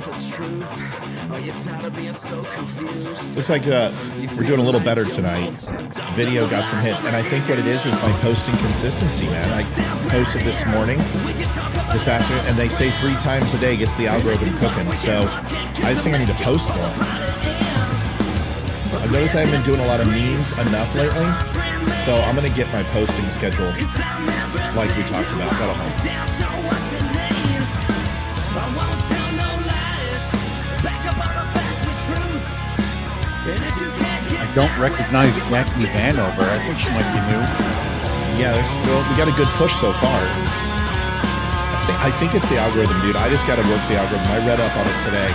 Looks like we're doing a little better tonight. Video got some hits, and I think what it is my posting consistency, man. I posted this morning, this afternoon, and they say 3 times a day gets the algorithm cooking. So I just think I need to post more. I've noticed I haven't been doing a lot of memes enough lately, so I'm gonna get my posting schedule like we talked about. That'll help. I don't recognize Jackie Vanover. I think she might be new. Yeah, we got a good push so far. I think it's the algorithm, dude. I just got to work the algorithm. I read up on it today.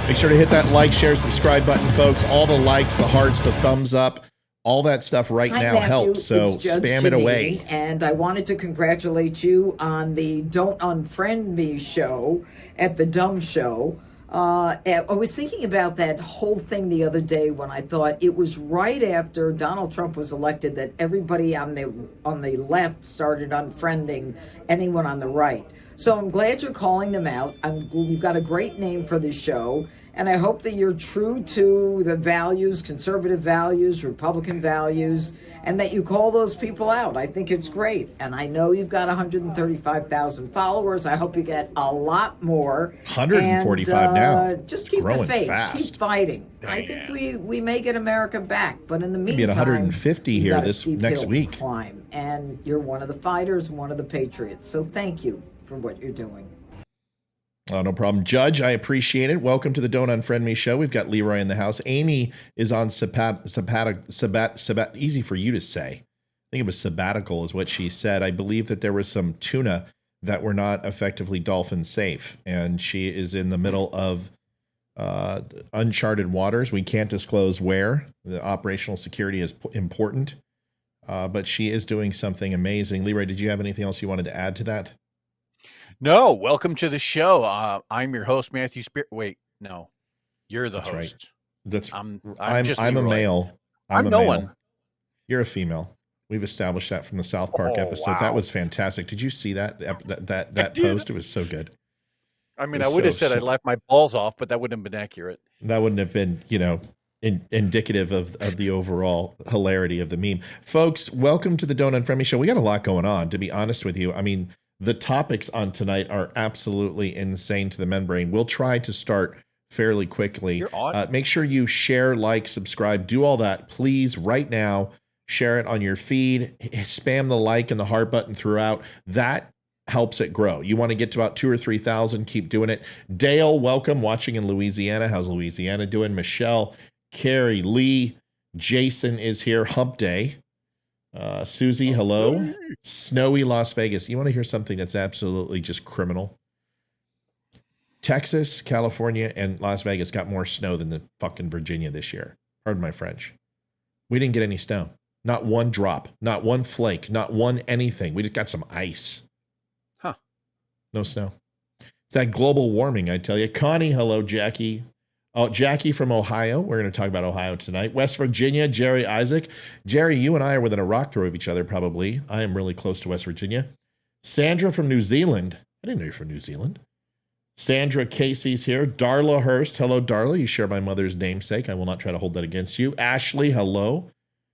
Make sure to hit that like, share, subscribe button, folks. All the likes, the hearts, the thumbs up. All that stuff now Matthew. helps, so spam Jennie, it away. And I wanted to congratulate you on the Don't Unfriend Me show at the Dumb Show. I was thinking about that whole thing the other day when I thought it was right after Donald Trump was elected that everybody on the left started unfriending anyone on the right. So I'm glad you're calling them out. You've got a great name for the show. And I hope that you're true to the values, conservative values, Republican values, and that you call those people out. I think it's great. And I know you've got 135,000 followers. I hope you get a lot more. 145 now. Just keep the faith. Fast. Keep fighting. I think we may get America back. But in the meantime, maybe 150 here this next week. Climb. And you're one of the fighters, one of the patriots. So thank you for what you're doing. Oh, no problem. Judge, I appreciate it. Welcome to the Don't Unfriend Me show. We've got Leroy in the house. Amy is on easy for you to say. I think it was sabbatical is what she said. I believe that there was some tuna that were not effectively dolphin safe, and she is in the middle of uncharted waters. We can't disclose where. The operational security is important, but she is doing something amazing. Leroy, did you have anything else you wanted to add to that? No, welcome to the show. I'm your host, Matthew Spear. Wait, no, you're the host. That's I'm a male. I'm a no male. one. You're a female. We've established that from the South Park episode. Wow. That was fantastic. Did you see that post? It was so good. I mean, I would have said I laughed my balls off, but that wouldn't have been accurate. That wouldn't have been, indicative of the overall hilarity of the meme. Folks, welcome to the Don't Unfriend Me show. We got a lot going on, to be honest with you. I mean, the topics on tonight are absolutely insane to the men brain. We'll try to start fairly quickly. You're odd. Make sure you share, like, subscribe, do all that, please, right now. Share it on your feed. Spam the like and the heart button throughout. That helps it grow. You want to get to about 2,000 or 3,000. Keep doing it. Dale, welcome. Watching in Louisiana. How's Louisiana doing? Michelle, Carrie, Lee, Jason is here. Hump Day. Susie, hello. Snowy Las Vegas. You want to hear something that's absolutely just criminal? Texas, California, and Las Vegas got more snow than the fucking Virginia this year. Pardon my French. We didn't get any snow. Not one drop. Not one flake. Not one anything. We just got some ice. Huh. No snow. It's that global warming, I tell you. Connie, hello, Jackie. Oh, Jackie from Ohio. We're going to talk about Ohio tonight. West Virginia, Jerry Isaac. Jerry, you and I are within a rock throw of each other, probably. I am really close to West Virginia. Sandra from New Zealand. I didn't know you're from New Zealand. Sandra Casey's here. Darla Hurst. Hello, Darla. You share my mother's namesake. I will not try to hold that against you. Ashley, hello.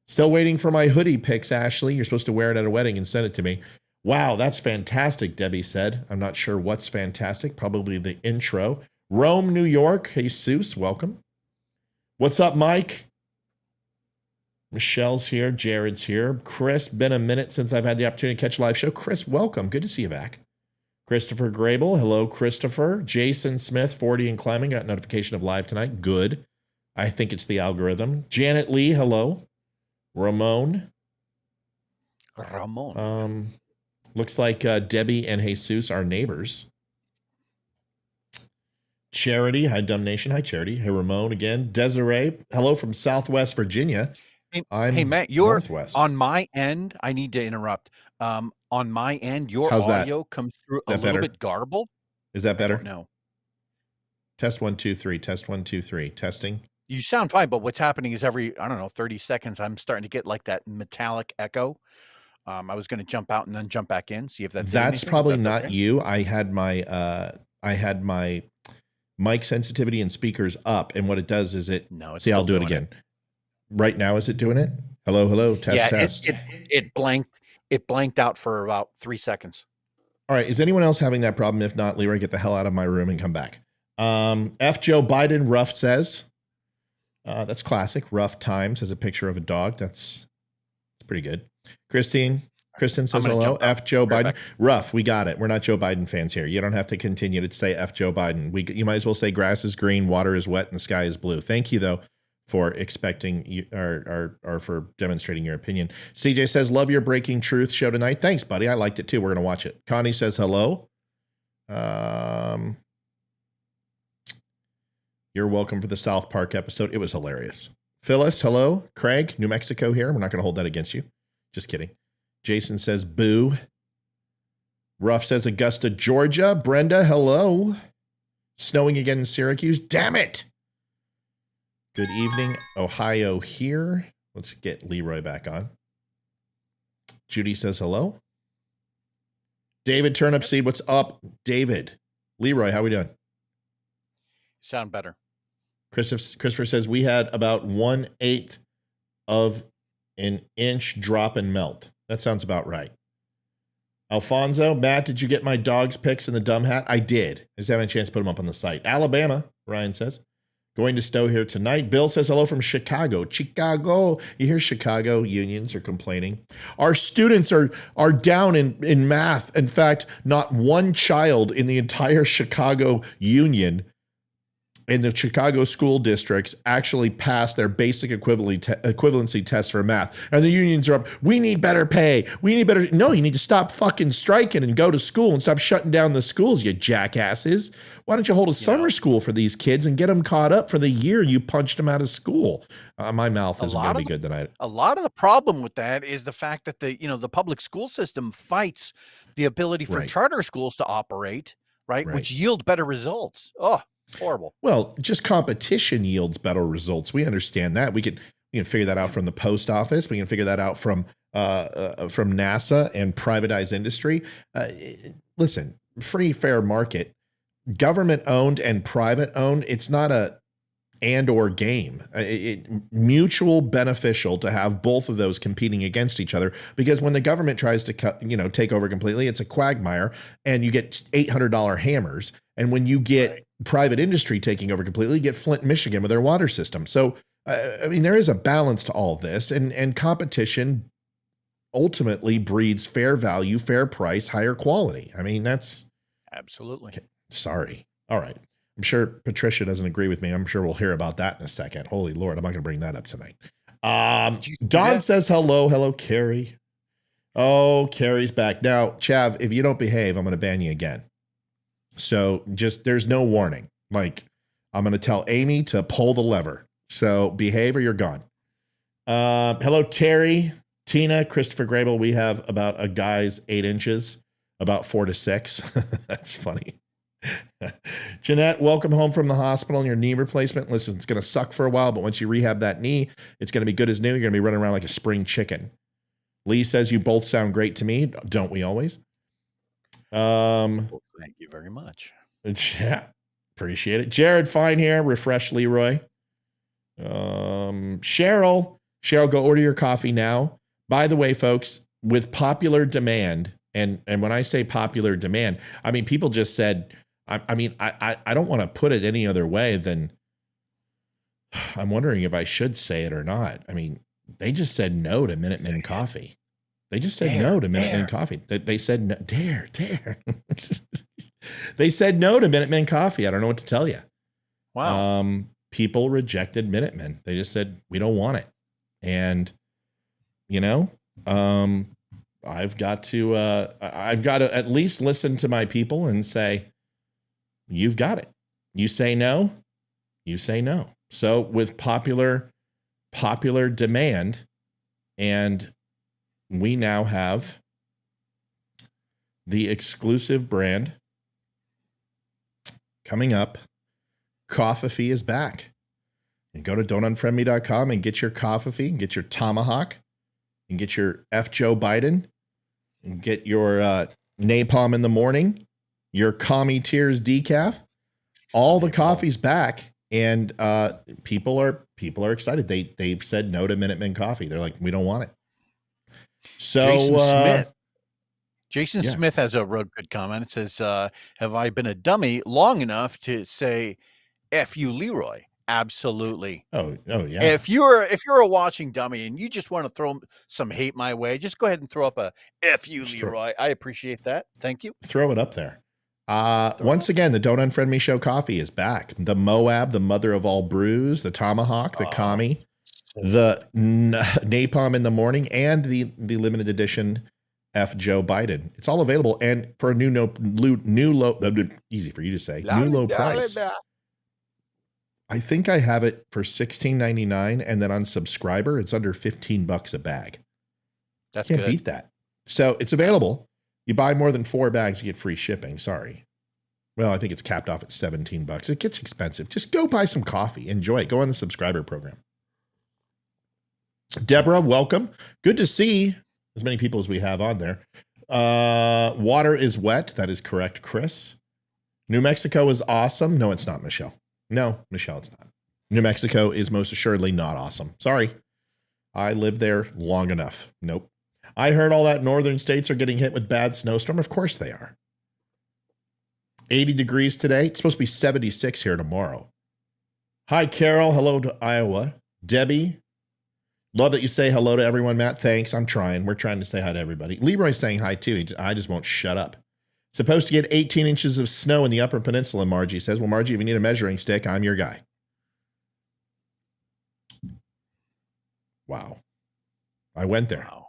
Still waiting for my hoodie pics, Ashley. You're supposed to wear it at a wedding and send it to me. Wow, that's fantastic, Debbie said. I'm not sure what's fantastic. Probably the intro. Rome, New York. Jesus, welcome. What's up, Mike? Michelle's here. Jared's here. Chris, been a minute since I've had the opportunity to catch a live show. Chris, welcome. Good to see you back. Christopher Grable. Hello, Christopher. Jason Smith, 40 and climbing. Got notification of live tonight. Good. I think it's the algorithm. Janet Lee, hello. Ramon. Looks like Debbie and Jesus are neighbors. Charity, hi, Dumb Nation. Hi, Charity. Hey, Ramon again. Desiree, hello from Southwest Virginia. Hey, Matt, you're Northwest. on my end. I need to interrupt. On my end, your How's audio that? comes through Is that a little better? bit garbled. Is that better? No. Test 1 2 3. Test 1 2 3. Testing. You sound fine, but what's happening is every, I don't know, 30 seconds, I'm starting to get like that metallic echo. I was going to jump out and then jump back in, see if that did That's anything. If probably that's not okay. you. I had my mic sensitivity and speakers up, and what it does is it. No, it's See, I'll still do it doing again. Right now, is it doing it? Hello, hello, test, Yeah, test. it blanked out for about 3 seconds. All right. Is anyone else having that problem? If not, Leroy, get the hell out of my room and come back. F. Joe Biden, rough says. That's classic. Rough Times has a picture of a dog. That's pretty good. Kristen says hello. F. Joe Biden. back. Rough. We got it. We're not Joe Biden fans here. You don't have to continue to say F. Joe Biden. You might as well say grass is green, water is wet, and the sky is blue. Thank you, though, for expecting you or for demonstrating your opinion. CJ says, love your Breaking Truth show tonight. Thanks, buddy. I liked it too. We're going to watch it. Connie says hello. You're welcome for the South Park episode. It was hilarious. Phyllis, hello. Craig, New Mexico here. We're not going to hold that against you. Just kidding. Jason says boo. Ruff says Augusta, Georgia. Brenda, hello. Snowing again in Syracuse. Damn it. Good evening, Ohio here. Let's get Leroy back on. Judy says hello. David Turnipseed, what's up? David. Leroy, how we doing? Sound better. Christopher says we had about 1/8 of an inch drop and melt. That sounds about right. Alfonso, Matt, did you get my dog's pics in the dumb hat? I did. I just haven't a chance to put them up on the site. Alabama, Ryan says. Going to Stowe here tonight. Bill says hello from Chicago. Chicago. You hear Chicago unions are complaining. Our students are down in math. In fact, not one child in the entire Chicago union in the Chicago school districts actually passed their basic equivalency tests for math. And the unions are up. We need better pay. We need better. No, you need to stop fucking striking and go to school and stop shutting down the schools, you jackasses. Why don't you hold a summer school for these kids and get them caught up for the year you punched them out of school? My mouth isn't going to be good tonight. A lot of the problem with that is the fact that the public school system fights the ability for charter schools to operate, right? Which yield better results. Oh, horrible. Well, just competition yields better results. We understand that. We can figure that out from the post office. We can figure that out from NASA and privatized industry. Listen, free, fair market, government owned and private owned. It's not a and or game. Mutual beneficial to have both of those competing against each other, because when the government tries to take over completely, it's a quagmire and you get $800 hammers. And when you get private industry taking over completely, you get Flint, Michigan with their water system. So, there is a balance to all this, and competition ultimately breeds fair value, fair price, higher quality. That's absolutely. Okay, sorry. All right. I'm sure Patricia doesn't agree with me. I'm sure we'll hear about that in a second. Holy Lord, I'm not going to bring that up tonight. Don says hello. Hello, Carrie. Oh, Carrie's back. Now, Chav, if you don't behave, I'm going to ban you again. So there's no warning. Like, I'm going to tell Amy to pull the lever. So behave or you're gone. Hello, Terry, Tina, Christopher Grable. We have about a guy's 8 inches, about 4 to 6. That's funny. Jeanette, welcome home from the hospital and your knee replacement. Listen, it's going to suck for a while, but once you rehab that knee, it's going to be good as new. You're going to be running around like a spring chicken. Lee says you both sound great to me. Don't we always? Well, thank you very much. Yeah, appreciate it. Jared, fine here. Refresh Leroy. Cheryl, go order your coffee now. By the way, folks, with popular demand, and when I say popular demand, people just said, I don't want to put it any other way than I'm wondering if I should say it or not. They just said no to Minutemen Coffee. They just said no to Minutemen Coffee. They said no, dare. They said no to Minutemen Coffee. I don't know what to tell you. Wow. People rejected Minutemen. They just said, we don't want it. And, I've got to at least listen to my people and say, you've got it. You say no, you say no. So with popular demand, and we now have the exclusive brand coming up. Coffee is back. And go to don'tunfriendme.com and get your coffee and get your tomahawk and get your F. Joe Biden and get your napalm in the morning, your commie tears decaf. All the coffee's back, and people are excited. They've said no to Minutemen coffee. They're like, we don't want it. So Jason Smith has a real good comment. It says, have I been a dummy long enough to say F you, Leroy? Absolutely. Oh yeah. If you're a watching dummy and you just want to throw some hate my way, just go ahead and throw up a F you, Leroy. I appreciate that. Thank you. Throw it up there. Once again, the Don't Unfriend Me Show coffee is back. The Moab, the mother of all brews, the Tomahawk, the Kami, the Napalm in the morning, and the limited edition F. Joe Biden. It's all available, and for a new low, easy for you to say, new low price. I think I have it for $16.99, and then on Subscriber, it's under $15 a bag. That's Can't good. beat that. So it's available. You buy more than 4 bags, you get free shipping. Sorry. Well, I think it's capped off at $17. It gets expensive. Just go buy some coffee. Enjoy it. Go on the Subscriber program. Deborah, welcome. Good to see as many people as we have on there. Water is wet. That is correct, Chris. New Mexico is awesome. No, it's not, Michelle. No, Michelle, it's not. New Mexico is most assuredly not awesome. Sorry. I lived there long enough. Nope. I heard all that northern states are getting hit with bad snowstorm. Of course they are. 80 degrees today. It's supposed to be 76 here tomorrow. Hi, Carol. Hello to Iowa. Debbie. Love that you say hello to everyone, Matt. Thanks. I'm trying. We're trying to say hi to everybody. Leroy's saying hi, too. I just won't shut up. Supposed to get 18 inches of snow in the Upper Peninsula, Margie says. Well, Margie, if you need a measuring stick, I'm your guy. Wow. I went there. Wow,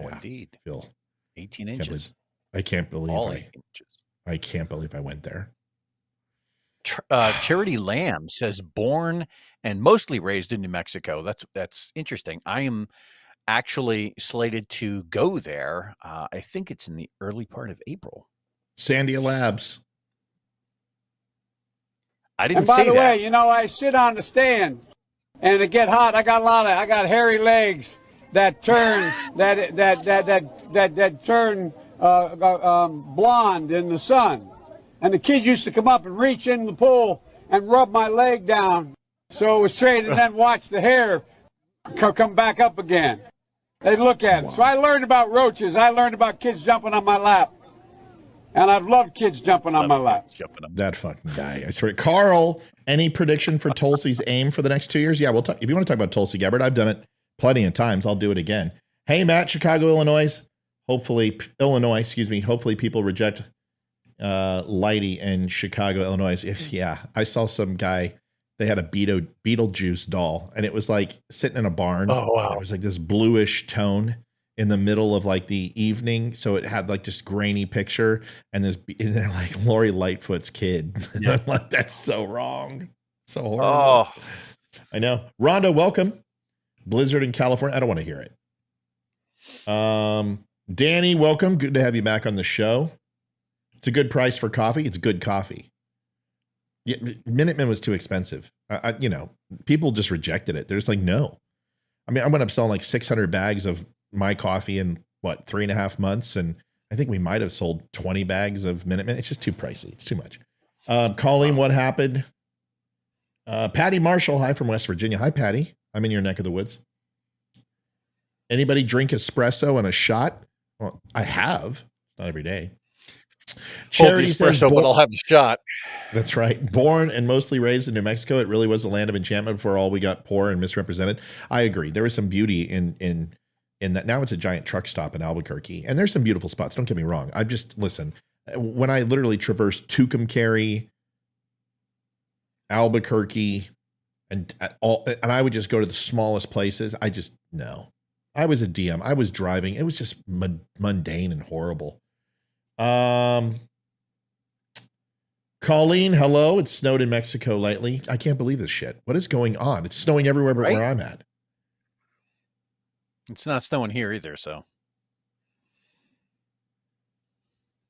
yeah, indeed. Phil. 18 inches. I can't believe All 8 inches. I can't believe I went there. Charity Lamb says born and mostly raised in New Mexico. That's interesting. I am actually slated to go there. I think it's in the early part of April. Sandia Labs. I didn't say that. And by the way, you know, I sit on the stand and it get hot. I got hairy legs that turn that turn blonde in the sun. And the kids used to come up and reach in the pool and rub my leg down so it was straight, and then watch the hair come back up again. They'd look at it. So I learned about roaches. I learned about kids jumping on my lap. And I've loved kids jumping on my lap. That fucking guy. I swear. Carl, any prediction for Tulsi's aim for the next 2 years? Yeah, we'll talk. If you want to talk about Tulsi Gabbard, I've done it plenty of times. I'll do it again. Hey, Matt, Chicago, Illinois. Hopefully people reject Lighty in Chicago, Illinois. Yeah, I saw some guy. They had a Beetlejuice doll, and it was like sitting in a barn. Oh, wow. It was like this bluish tone in the middle of like the evening. So it had like this grainy picture, and they're like Lori Lightfoot's kid. Yeah. I'm like, that's so wrong. So horrible. Oh, I know. Rhonda, welcome. Blizzard in California. I don't want to hear it. Danny, welcome. Good to have you back on the show. It's a good price for coffee. It's good coffee. Yeah, Minuteman was too expensive. People just rejected it. They're just like, no. I mean, I went up selling like 600 bags of my coffee in 3.5 months. And I think we might have sold 20 bags of Minuteman. It's just too pricey. It's too much. Colleen, what happened? Patty Marshall. Hi from West Virginia. Hi, Patty. I'm in your neck of the woods. Anybody drink espresso and a shot? Well, I have. Not every day. Charity says, but I'll have the shot. That's right. Born and mostly raised in New Mexico, it really was a land of enchantment before all we got poor and misrepresented. I agree. There was some beauty in that. Now it's a giant truck stop in Albuquerque, and there's some beautiful spots. Don't get me wrong. Listen, when I literally traversed Tucumcari, Albuquerque, and I would just go to the smallest places. No. I was a DM. I was driving. It was just mundane and horrible. Colleen, hello. It snowed in Mexico lately. I can't believe this shit. What is going on? It's snowing everywhere but where I'm at. It's not snowing here either, so.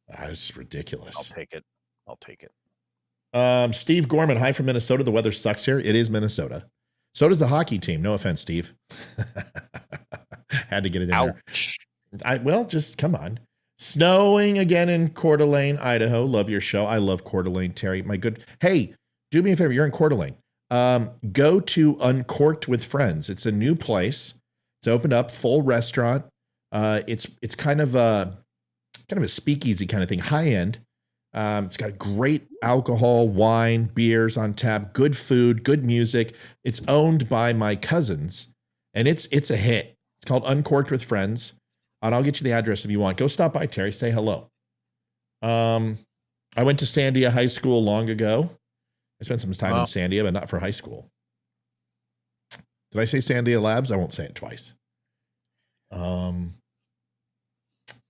That's ridiculous. I'll take it. Steve Gorman, hi from Minnesota. The weather sucks here. It is Minnesota. So does the hockey team. No offense, Steve. Had to get it in Ouch. there. Well, just come on. Snowing again in Coeur d'Alene, Idaho. Love your show. I love Coeur d'Alene, Terry. My good. Hey, do me a favor. You're in Coeur d'Alene. Go to Uncorked with Friends. It's a new place. It's opened up, full restaurant. It's kind of a speakeasy kind of thing, high end. It's got great alcohol, wine, beers on tap, good food, good music. It's owned by my cousins, and it's a hit. It's called Uncorked with Friends, and I'll get you the address if you want. Go stop by, Terry. Say hello. I went to Sandia High School long ago. I spent some time in Sandia, but not for high school. Did I say Sandia Labs? I won't say it twice. All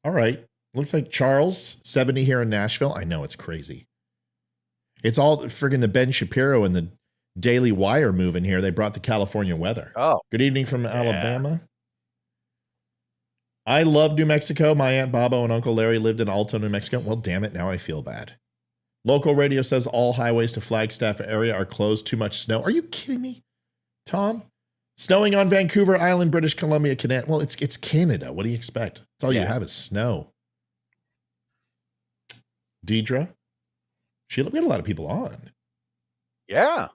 right. Looks like Charles, 70 here in Nashville. I know, it's crazy. It's all friggin' the Ben Shapiro and the Daily Wire move in here. They brought the California weather. Oh. Good evening from Alabama. I love New Mexico. My Aunt Bobo and Uncle Larry lived in Alto, New Mexico. Well, damn it. Now I feel bad. Local radio says all highways to Flagstaff area are closed. Too much snow. Are you kidding me, Tom? Snowing on Vancouver Island, British Columbia, Canada. Well, it's Canada. What do you expect? That's all you have is snow. Deidre, we had a lot of people on. Yeah.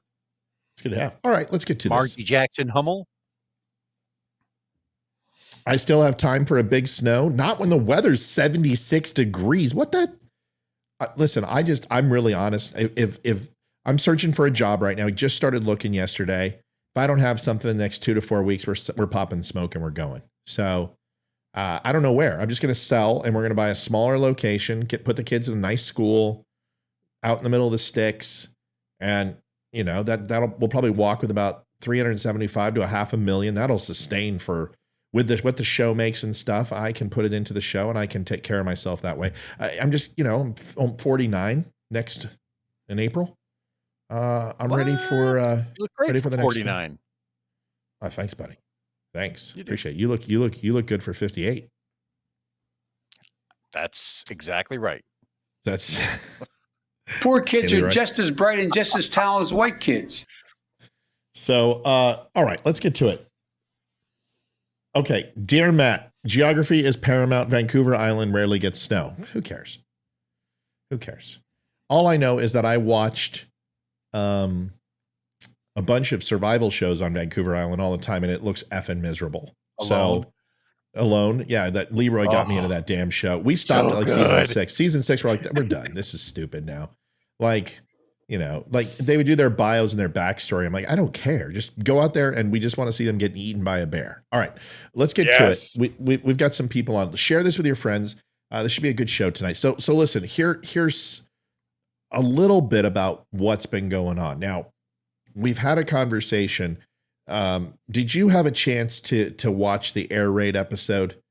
It's good to have. All right, let's get to Margie this. Jackson Hummel. I still have time for a big snow. Not when the weather's 76 degrees. What the? Listen, I'm really honest. If I'm searching for a job right now, we just started looking yesterday. If I don't have something in the next 2 to 4 weeks, we're popping smoke and we're going. So I don't know where. I'm just going to sell, and we're going to buy a smaller location, put the kids in a nice school out in the middle of the sticks. And you know, we'll probably walk with about 375 to $500,000. That'll sustain for with what the show makes and stuff. I can put it into the show and I can take care of myself that way. I'm just, I'm 49 next in April. I'm ready for you look great ready for the 49. next. Oh, thanks, buddy. Thanks. Appreciate it. You look good for 58. That's exactly right. That's Poor kids are just as bright and just as talented as white kids. So, all right, let's get to it. Okay, dear Matt, geography is paramount. Vancouver Island rarely gets snow. Who cares? Who cares? All I know is that I watched a bunch of survival shows on Vancouver Island all the time, and it looks effing miserable. Alone. Yeah, that Leroy got me into that damn show. We stopped at like season 6. Season 6, we're like, we're done. This is stupid now. Like, like they would do their bios and their backstory. I'm like, I don't care. Just go out there, and we just want to see them getting eaten by a bear. All right, let's get to it. We've got some people on. Share this with your friends. This should be a good show tonight. So listen, here's a little bit about what's been going on. Now, we've had a conversation. Did you have a chance to watch the air raid episode,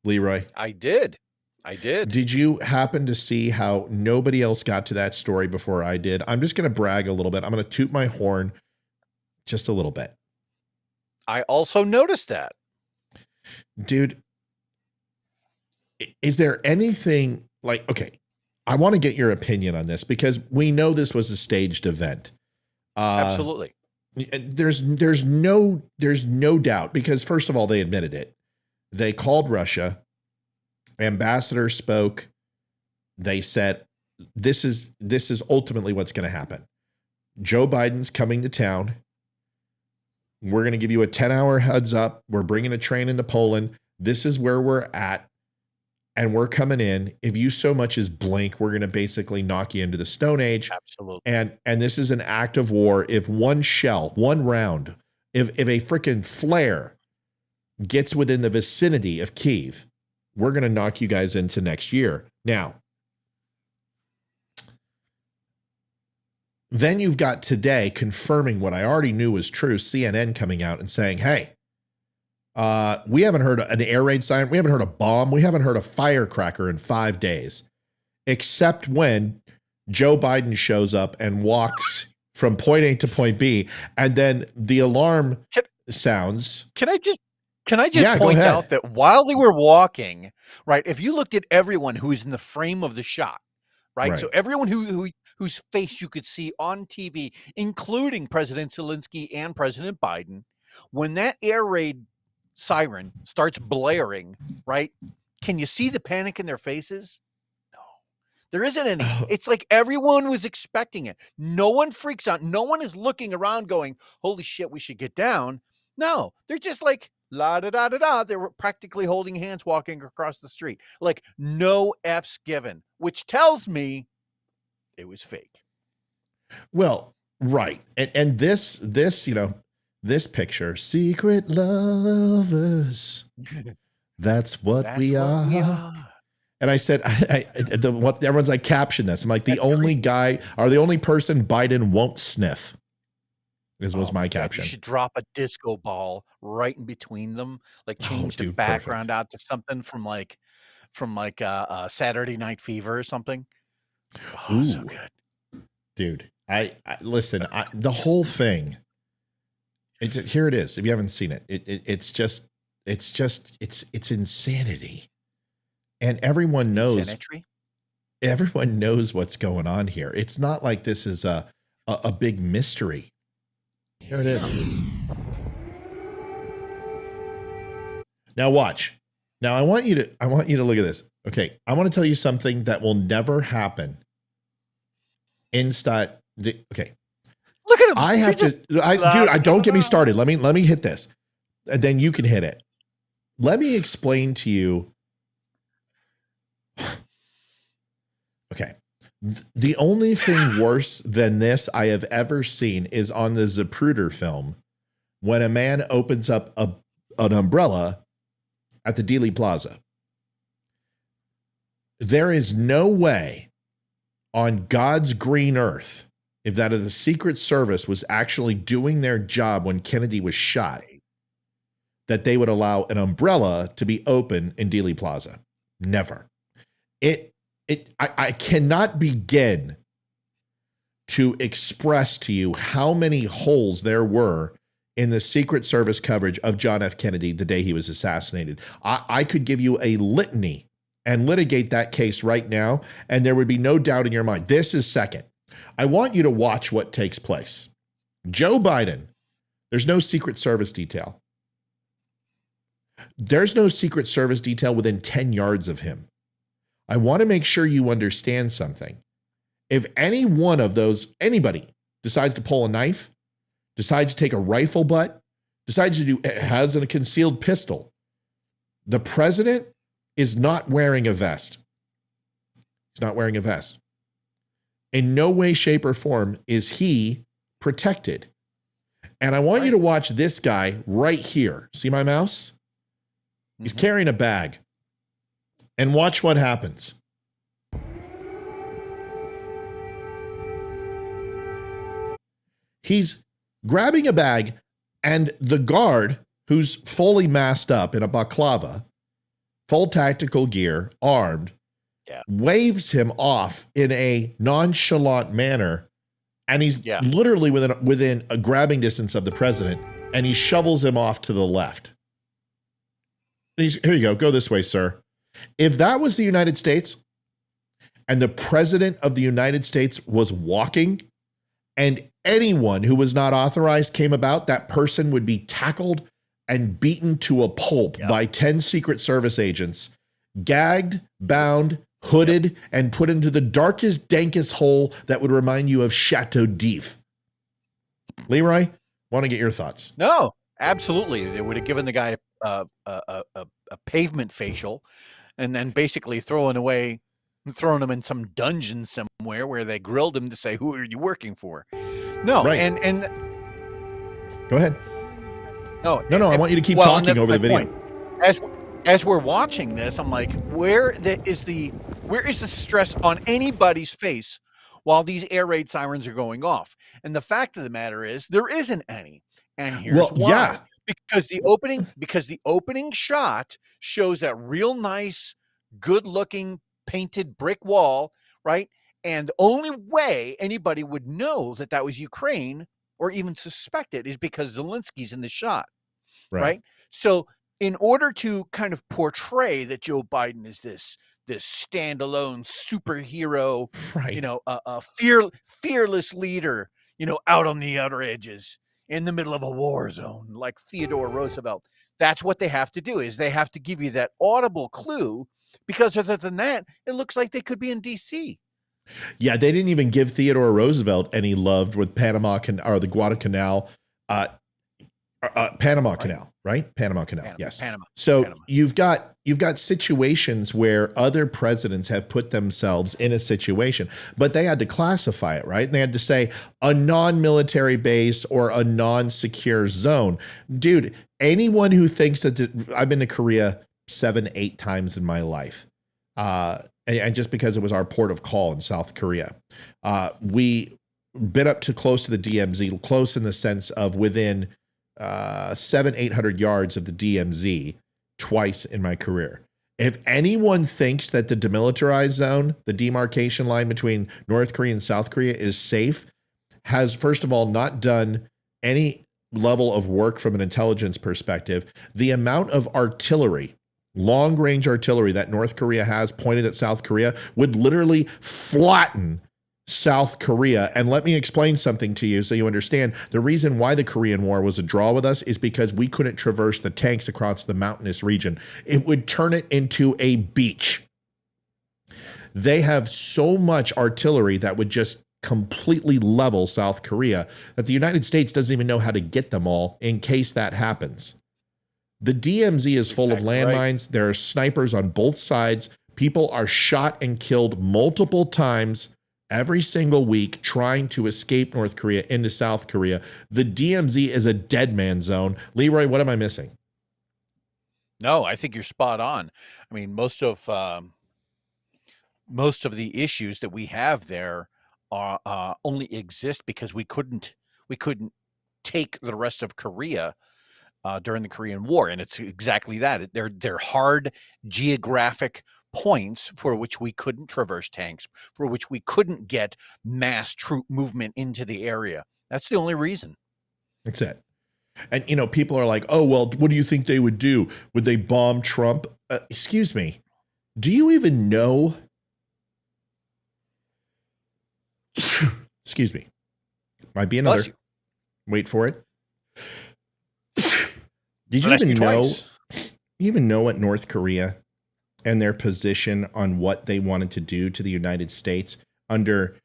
Leroy? I did. Did you happen to see how nobody else got to that story before I did? I'm just going to brag a little bit. I'm going to toot my horn just a little bit. I also noticed that. Dude, is there anything like, okay, I want to get your opinion on this because we know this was a staged event. Absolutely. There's no doubt because first of all, they admitted it. They called Russia. Ambassador spoke. They said, this is ultimately what's going to happen. Joe Biden's coming to town. We're going to give you a 10-hour heads up. We're bringing a train into Poland. This is where we're at. And we're coming in. If you so much as blink, we're going to basically knock you into the Stone Age. Absolutely. And this is an act of war. If one round, if a freaking flare gets within the vicinity of Kyiv, we're going to knock you guys into next year. Now, then you've got today confirming what I already knew was true, CNN coming out and saying, hey, we haven't heard an air raid siren. We haven't heard a bomb. We haven't heard a firecracker in 5 days, except when Joe Biden shows up and walks from point A to point B, and then the alarm sounds. Can I just point out that while they were walking, right, if you looked at everyone who was in the frame of the shot, right? So everyone who whose face you could see on TV, including President Zelensky and President Biden, when that air raid siren starts blaring, right? Can you see the panic in their faces? No, there isn't any. It's like everyone was expecting it. No one freaks out. No one is looking around going, holy shit, we should get down. No, they're just like, la da da da da. They were practically holding hands walking across the street. Like no F's given, which tells me it was fake. Well, right. And this, this picture, secret lovers. That's what we are. And I said, everyone's like, caption this. I'm like, the only person Biden won't sniff. This was my caption. You should drop a disco ball right in between them, like change the background out to something from like Saturday Night Fever or something. Oh, so good, dude. I listen. The whole thing. Here it is. If you haven't seen it, it's insanity, and everyone knows. Insanity? Everyone knows what's going on here. It's not like this is a big mystery. Here it is. Now watch. Now I want you to look at this. Okay, I want to tell you something that will never happen. Okay. Look at him. I have to, don't get me started. Let me hit this, and then you can hit it. Let me explain to you. Okay. The only thing worse than this I have ever seen is on the Zapruder film when a man opens up an umbrella at the Dealey Plaza. There is no way on God's green earth, if that is the Secret Service was actually doing their job when Kennedy was shot, that they would allow an umbrella to be open in Dealey Plaza. Never. I cannot begin to express to you how many holes there were in the Secret Service coverage of John F. Kennedy the day he was assassinated. I could give you a litany and litigate that case right now, and there would be no doubt in your mind. This is second. I want you to watch what takes place. Joe Biden, there's no Secret Service detail. There's no Secret Service detail within 10 yards of him. I want to make sure you understand something. If any one of those, anybody decides to pull a knife, decides to take a rifle butt, has a concealed pistol, the president is not wearing a vest. He's not wearing a vest. In no way, shape, or form is he protected. And I want you to watch this guy right here. See my mouse? He's carrying a bag. And watch what happens. He's grabbing a bag, and the guard, who's fully masked up in a balaclava, full tactical gear, armed, waves him off in a nonchalant manner, and he's literally within a grabbing distance of the president, and he shovels him off to the left. Here you go. Go this way, sir. If that was the United States and the president of the United States was walking and anyone who was not authorized came about, that person would be tackled and beaten to a pulp by 10 Secret Service agents, gagged, bound, hooded, and put into the darkest, dankest hole that would remind you of Chateau d'If. Leroy, want to get your thoughts? No, absolutely. They would have given the guy a pavement facial, and then basically throwing him in some dungeon somewhere where they grilled him to say, who are you working for? No, right. and go ahead. No, I want you to keep talking over the video. As we're watching this, I'm like, where is the stress on anybody's face while these air raid sirens are going off? And the fact of the matter is there isn't any. And here's why. Yeah. Because the opening shot shows that real nice, good-looking painted brick wall, right? And the only way anybody would know that was Ukraine or even suspect it is because Zelensky's in the shot, right? So in order to kind of portray that Joe Biden is this standalone superhero, Right. a fearless leader, out on the outer edges in the middle of a war zone, like Theodore Roosevelt. That's what they have to do, is they have to give you that audible clue, because other than that, it looks like they could be in DC. Yeah, they didn't even give Theodore Roosevelt any love with or the Guadalcanal, Panama Right. Canal, right? Panama Canal, yes. Panama. So Panama. you've got situations where other presidents have put themselves in a situation, but they had to classify it, right? And they had to say a non-military base or a non-secure zone. Dude, anyone who thinks that I've been to Korea 7-8 times in my life, and just because it was our port of call in South Korea, we been up to close to the DMZ, close in the sense of within 700-800 yards of the DMZ twice in my career. If anyone thinks that the demilitarized zone, the demarcation line between North Korea and South Korea, is safe, has first of all not done any level of work from an intelligence perspective. The amount of artillery, long-range artillery, that North Korea has pointed at South Korea would literally flatten South Korea. And let me explain something to you so you understand. The reason why the Korean War was a draw with us is because we couldn't traverse the tanks across the mountainous region. It would turn it into a beach. They have so much artillery that would just completely level South Korea that the United States doesn't even know how to get them all in case that happens. The DMZ is full of landmines. There are snipers on both sides. People are shot and killed multiple times every single week trying to escape North Korea into South Korea. The DMZ is a dead man zone. Leroy, what am I missing? No, I think you're spot on. I mean, most of the issues that we have there are only exist because we couldn't take the rest of Korea during the Korean War, and it's exactly that. They're hard geographic points for which we couldn't traverse tanks, for which we couldn't get mass troop movement into the area. That's the only reason. That's it. And, people are like, oh, well, what do you think they would do? Would they bomb Trump? Excuse me. Do you even know? Excuse me. Might be another. Wait for it. Did you even know? You even know what North Korea and their position on what they wanted to do to the United States under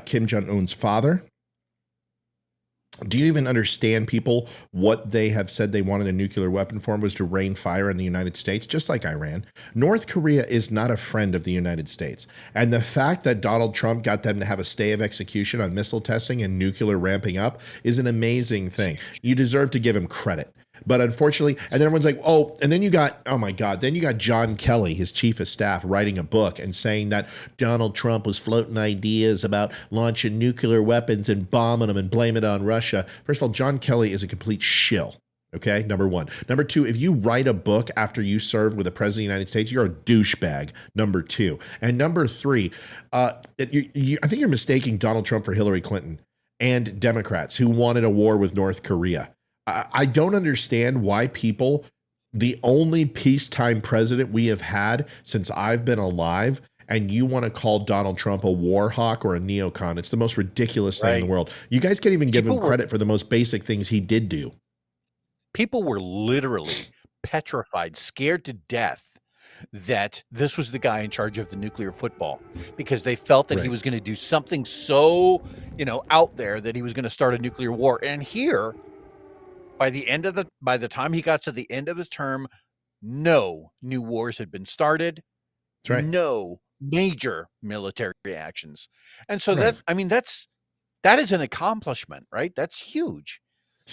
Kim Jong-un's father? Do you even understand, people, what they have said they wanted a nuclear weapon form was to rain fire on the United States, just like Iran? North Korea is not a friend of the United States. And the fact that Donald Trump got them to have a stay of execution on missile testing and nuclear ramping up is an amazing thing. You deserve to give him credit. But unfortunately, and then everyone's like, oh, and then you got John Kelly, his chief of staff, writing a book and saying that Donald Trump was floating ideas about launching nuclear weapons and bombing them and blame it on Russia. First of all, John Kelly is a complete shill. Okay, number one. Number two, if you write a book after you served with the president of the United States, you're a douchebag. Number two. And number three, I think you're mistaking Donald Trump for Hillary Clinton and Democrats who wanted a war with North Korea. I don't understand why people, the only peacetime president we have had since I've been alive, and you want to call Donald Trump a war hawk or a neocon. It's the most ridiculous thing in the world. You guys can't even give him credit for the most basic things he did do. People were literally petrified, scared to death that this was the guy in charge of the nuclear football, because they felt that he was going to do something so, out there that he was going to start a nuclear war. And here, by the time he got to the end of his term, no new wars had been started. That's right. No major military actions. And so that is an accomplishment, right? That's huge.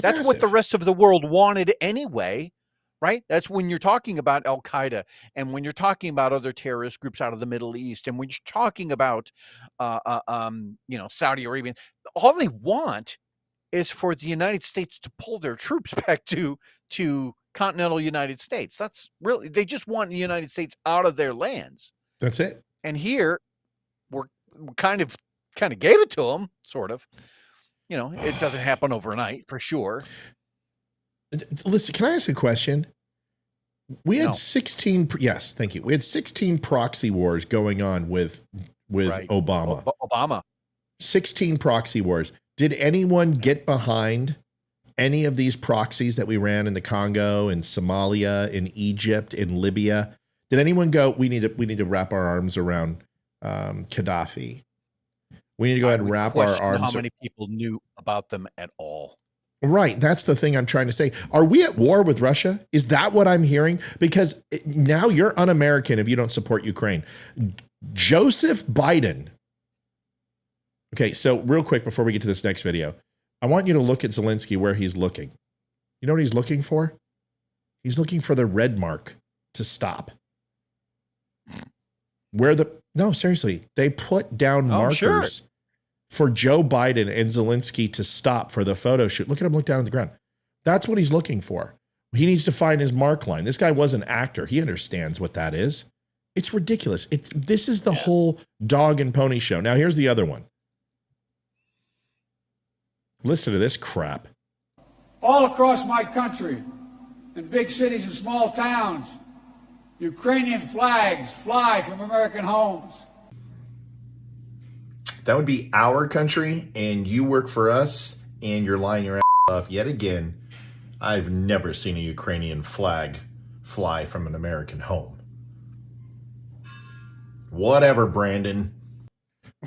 That's what the rest of the world wanted anyway, right? That's when you're talking about Al Qaeda, and when you're talking about other terrorist groups out of the Middle East, and when you're talking about Saudi Arabia, all they want is for the United States to pull their troops back to continental United States. That's really, they just want the United States out of their lands. That's it. And here we kind of gave it to them, sort of. It doesn't happen overnight, for sure. Listen, can I ask a question? We had No. 16. Yes, thank you. We had 16 proxy wars going on with Right. Obama. Obama. 16 proxy wars. Did anyone get behind any of these proxies that we ran in the Congo, in Somalia, in Egypt, in Libya? Did anyone go, we need to wrap our arms around Gaddafi? We need to go ahead and wrap our arms. How many people knew about them at all? Right. That's the thing I'm trying to say. Are we at war with Russia? Is that what I'm hearing? Because now you're un-American if you don't support Ukraine. Joseph Biden. Okay, so real quick before we get to this next video, I want you to look at Zelensky where he's looking. You know what he's looking for? He's looking for the red mark to stop. No, seriously, they put down markers for Joe Biden and Zelensky to stop for the photo shoot. Look at him look down at the ground. That's what he's looking for. He needs to find his mark line. This guy was an actor. He understands what that is. It's ridiculous. This is the whole dog and pony show. Now, here's the other one. Listen to this crap. All across my country, in big cities and small towns, Ukrainian flags fly from American homes. That would be our country, and you work for us, and you're lying your ass off yet again. I've never seen a Ukrainian flag fly from an American home. Whatever, Brandon.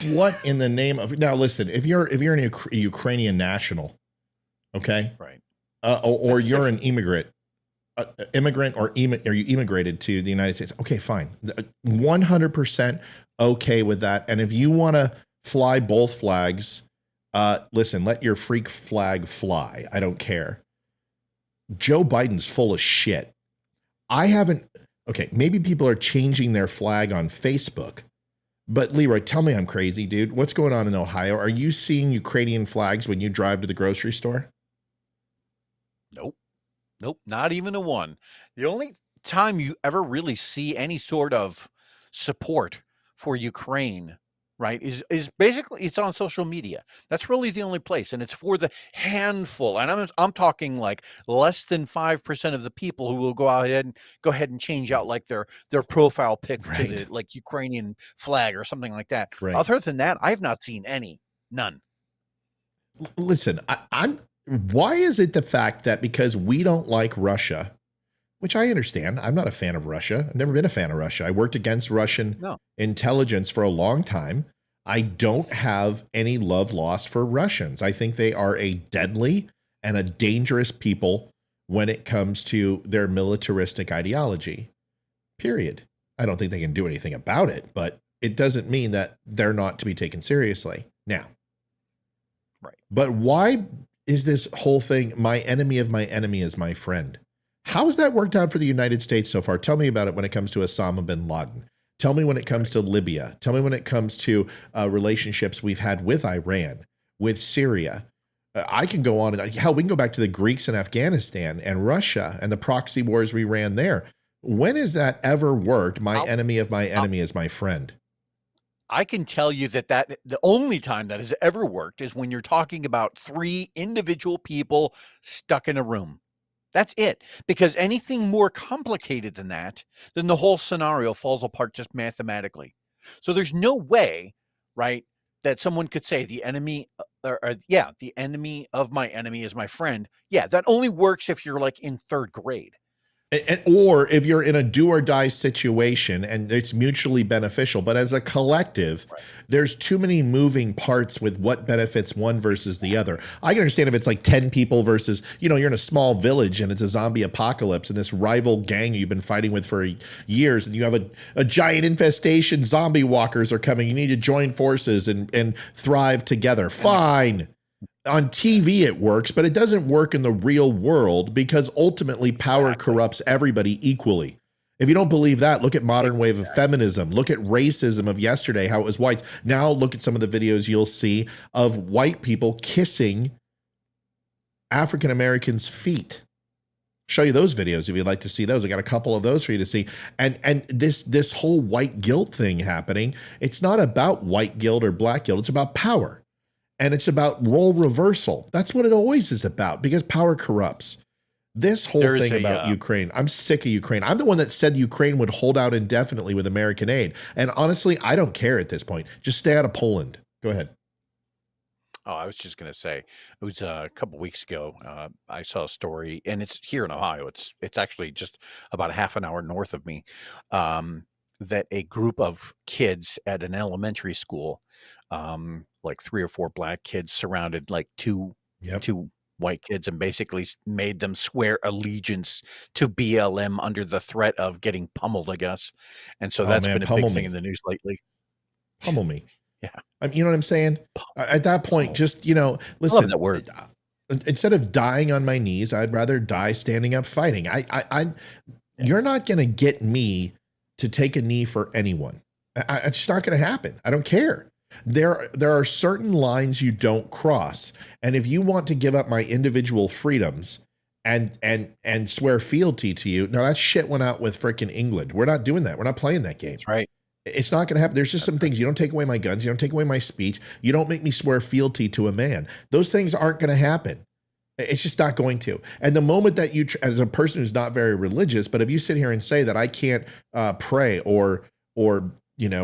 What in the name of... Now, listen, if you're a Ukrainian national, okay? Right. Or you're an immigrant, or you immigrated to the United States, okay, fine. 100% okay with that. And if you want to fly both flags, listen, let your freak flag fly. I don't care. Joe Biden's full of shit. Okay, maybe people are changing their flag on Facebook, but Leroy, tell me I'm crazy, dude. What's going on in Ohio? Are you seeing Ukrainian flags when you drive to the grocery store? Nope, not even a one. The only time you ever really see any sort of support for Ukraine, right, is basically it's on social media. That's really the only place, and it's for the handful. And I'm talking like less than 5% of the people who will go ahead and change out like their profile pic to the like Ukrainian flag or something like that. Right. Other than that, I've not seen none. Listen, why is it the fact that because we don't like Russia, which I understand, I'm not a fan of Russia. I've never been a fan of Russia. I worked against Russian intelligence for a long time. I don't have any love lost for Russians. I think they are a deadly and a dangerous people when it comes to their militaristic ideology, period. I don't think they can do anything about it, but it doesn't mean that they're not to be taken seriously. Now, right. But why is this whole thing, my enemy of my enemy is my friend? How has that worked out for the United States so far? Tell me about it when it comes to Osama bin Laden. Tell me when it comes to Libya. Tell me when it comes to relationships we've had with Iran, with Syria. I can go on. Hell, we can go back to the Greeks in Afghanistan and Russia and the proxy wars we ran there. When has that ever worked? My enemy of my enemy is my friend. I can tell you that the only time that has ever worked is when you're talking about three individual people stuck in a room. That's it. Because anything more complicated than that, then the whole scenario falls apart just mathematically. So there's no way, right, that someone could say the enemy, the enemy of my enemy is my friend. Yeah, that only works if you're like in third grade. Or if you're in a do or die situation and it's mutually beneficial, but as a collective, there's too many moving parts with what benefits one versus the other. I can understand if it's like 10 people versus, you're in a small village and it's a zombie apocalypse and this rival gang you've been fighting with for years and you have a giant infestation, zombie walkers are coming. You need to join forces and thrive together. Fine. On TV it works, but it doesn't work in the real world because ultimately power corrupts everybody equally. If you don't believe that, look at modern wave of feminism. Look at racism of yesterday, how it was whites. Now look at some of the videos you'll see of white people kissing African Americans' feet. Show you those videos if you'd like to see those. I got a couple of those for you to see. And this whole white guilt thing happening, it's not about white guilt or black guilt. It's about power. And it's about role reversal. That's what it always is about because power corrupts. This whole There's thing a, about Ukraine, I'm sick of Ukraine. I'm the one that said Ukraine would hold out indefinitely with American aid. And honestly, I don't care at this point. Just stay out of Poland. Go ahead. Oh, I was just going to say, it was a couple weeks ago. I saw a story, and it's here in Ohio. It's actually just about a half an hour north of me. That a group of kids at an elementary school, like 3 or 4 black kids, surrounded like two white kids and basically made them swear allegiance to BLM under the threat of getting pummeled, I guess. And so that's been a big thing in the news lately. Pummel me. Yeah. You know what I'm saying? At that point, just, I listen, love that word. Instead of dying on my knees, I'd rather die standing up fighting. You're not going to get me to take a knee for anyone. It's just not going to happen. I don't care. There are certain lines you don't cross. And if you want to give up my individual freedoms and swear fealty to you, now that shit went out with frickin' England. We're not doing that. We're not playing that game. That's right. It's not going to happen. There's just some things. You don't take away my guns. You don't take away my speech. You don't make me swear fealty to a man. Those things aren't going to happen. It's just not going to. And the moment that you, as a person who's not very religious, but if you sit here and say that I can't pray or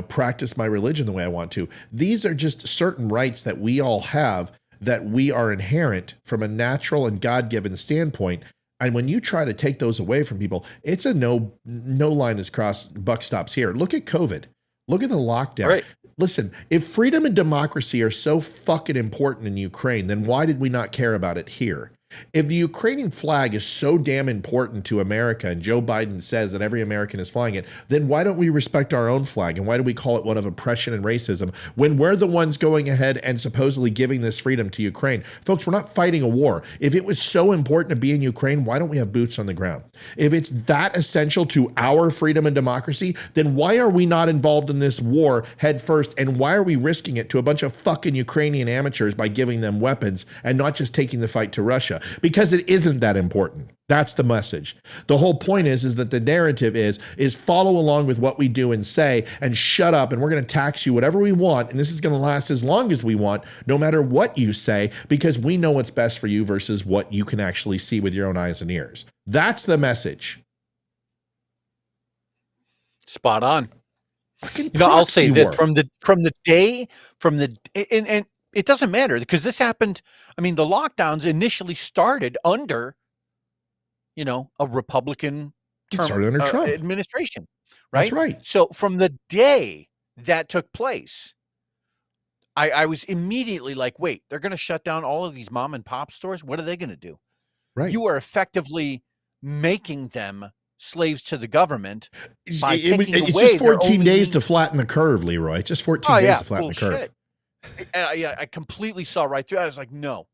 practice my religion the way I want to, these are just certain rights that we all have that we are inherent from a natural and God-given standpoint. And when you try to take those away from people, it's a no line is crossed, buck stops here. Look at COVID. Look at the lockdown. Right. Listen, if freedom and democracy are so fucking important in Ukraine, then why did we not care about it here? If the Ukrainian flag is so damn important to America and Joe Biden says that every American is flying it, then why don't we respect our own flag? And why do we call it one of oppression and racism when we're the ones going ahead and supposedly giving this freedom to Ukraine? Folks, we're not fighting a war. If it was so important to be in Ukraine, why don't we have boots on the ground? If it's that essential to our freedom and democracy, then why are we not involved in this war head first? And why are we risking it to a bunch of fucking Ukrainian amateurs by giving them weapons and not just taking the fight to Russia? Because it isn't that important. That's the message. The whole point is that the narrative is follow along with what we do and say and shut up, and we're going to tax you whatever we want, and this is going to last as long as we want, no matter what you say, because we know what's best for you versus what you can actually see with your own eyes and ears. That's the message. Spot on. I'll say this from the day and it doesn't matter because this happened. I mean, the lockdowns initially started under, a Republican Trump administration, right? That's right. So from the day that took place, I was immediately like, wait, they're going to shut down all of these mom and pop stores. What are they going to do? Right. You are effectively making them slaves to the government by taking away. It's just 14 days to flatten the curve, Leroy. Just 14 days to flatten the curve. And I completely saw right through it. I was like, no,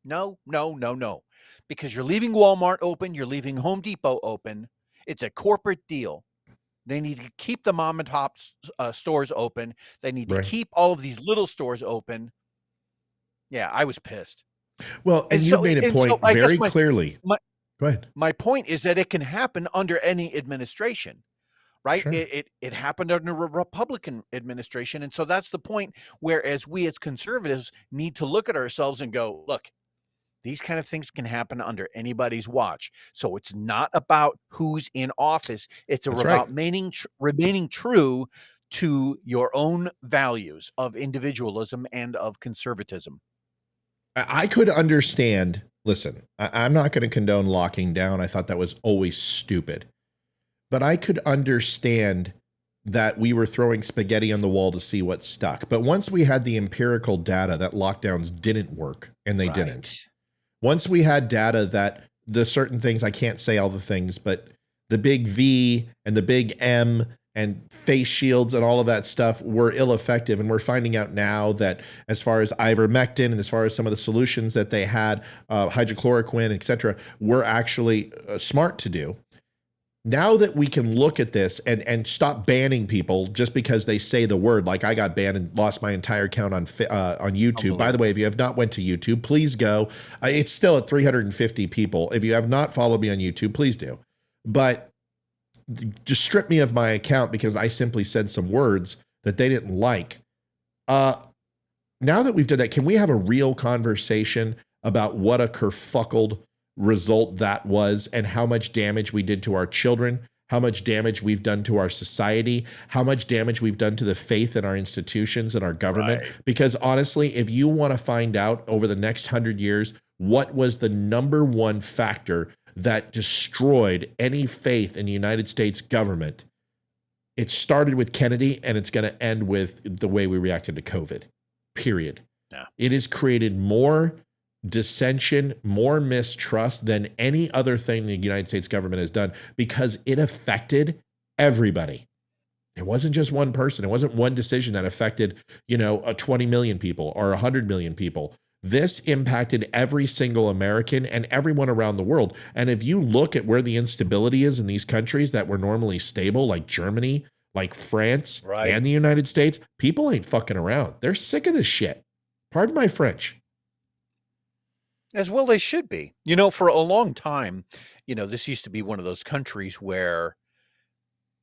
because you're leaving Walmart open. You're leaving Home Depot open. It's a corporate deal. They need to keep the mom and pop stores open. They need to keep all of these little stores open. Yeah, I was pissed. Well, and you made a point very clearly. Go ahead. My point is that it can happen under any administration. Right. Sure. It happened under a Republican administration. And so that's the point, whereas we as conservatives need to look at ourselves and go, look, these kind of things can happen under anybody's watch. So it's not about who's in office. It's about remaining true to your own values of individualism and of conservatism. I could understand. Listen, I'm not going to condone locking down. I thought that was always stupid. But I could understand that we were throwing spaghetti on the wall to see what stuck. But once we had the empirical data that lockdowns didn't work, and they didn't. Once we had data that the certain things, I can't say all the things, but the big V and the big M and face shields and all of that stuff were ill-effective. And we're finding out now that as far as ivermectin and as far as some of the solutions that they had, hydrochloroquine, et cetera, were actually smart to do. Now that we can look at this and stop banning people just because they say the word, like I got banned and lost my entire account on YouTube. By the way, if you have not went to YouTube, please go. It's still at 350 people. If you have not followed me on YouTube, please do. But just strip me of my account because I simply said some words that they didn't like. Now that we've done that, can we have a real conversation about what a kerfuckled result that was, and how much damage we did to our children, how much damage we've done to our society, how much damage we've done to the faith in our institutions and our government. Right. Because honestly, if you want to find out over the next 100 years, what was the number one factor that destroyed any faith in the United States government, it started with Kennedy, and it's going to end with the way we reacted to COVID, period. Yeah. It has created more dissension, more mistrust than any other thing the United States government has done, because it affected everybody. It wasn't just one person. It wasn't one decision that affected, 20 million people or 100 million people. This impacted every single American and everyone around the world. And if you look at where the instability is in these countries that were normally stable, like Germany, like France, Right. and the United States, people ain't fucking around. They're sick of this shit. Pardon my French. As well they should be. For a long time, this used to be one of those countries where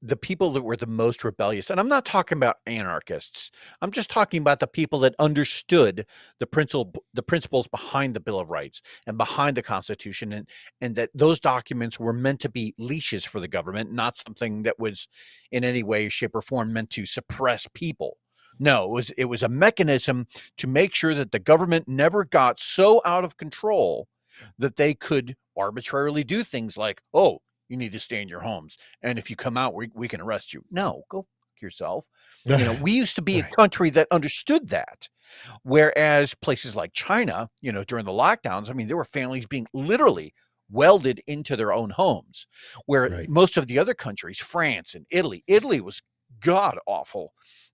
the people that were the most rebellious, and I'm not talking about anarchists, I'm just talking about the people that understood the principles behind the Bill of Rights and behind the Constitution, and that those documents were meant to be leashes for the government, not something that was in any way, shape, or form meant to suppress people. No, it was a mechanism to make sure that the government never got so out of control that they could arbitrarily do things like, oh, you need to stay in your homes, and if you come out, we can arrest you. No, go fuck yourself. We used to be a country that understood that, whereas places like China, during the lockdowns, I mean, there were families being literally welded into their own homes, where Right. most of the other countries, France and Italy was god awful.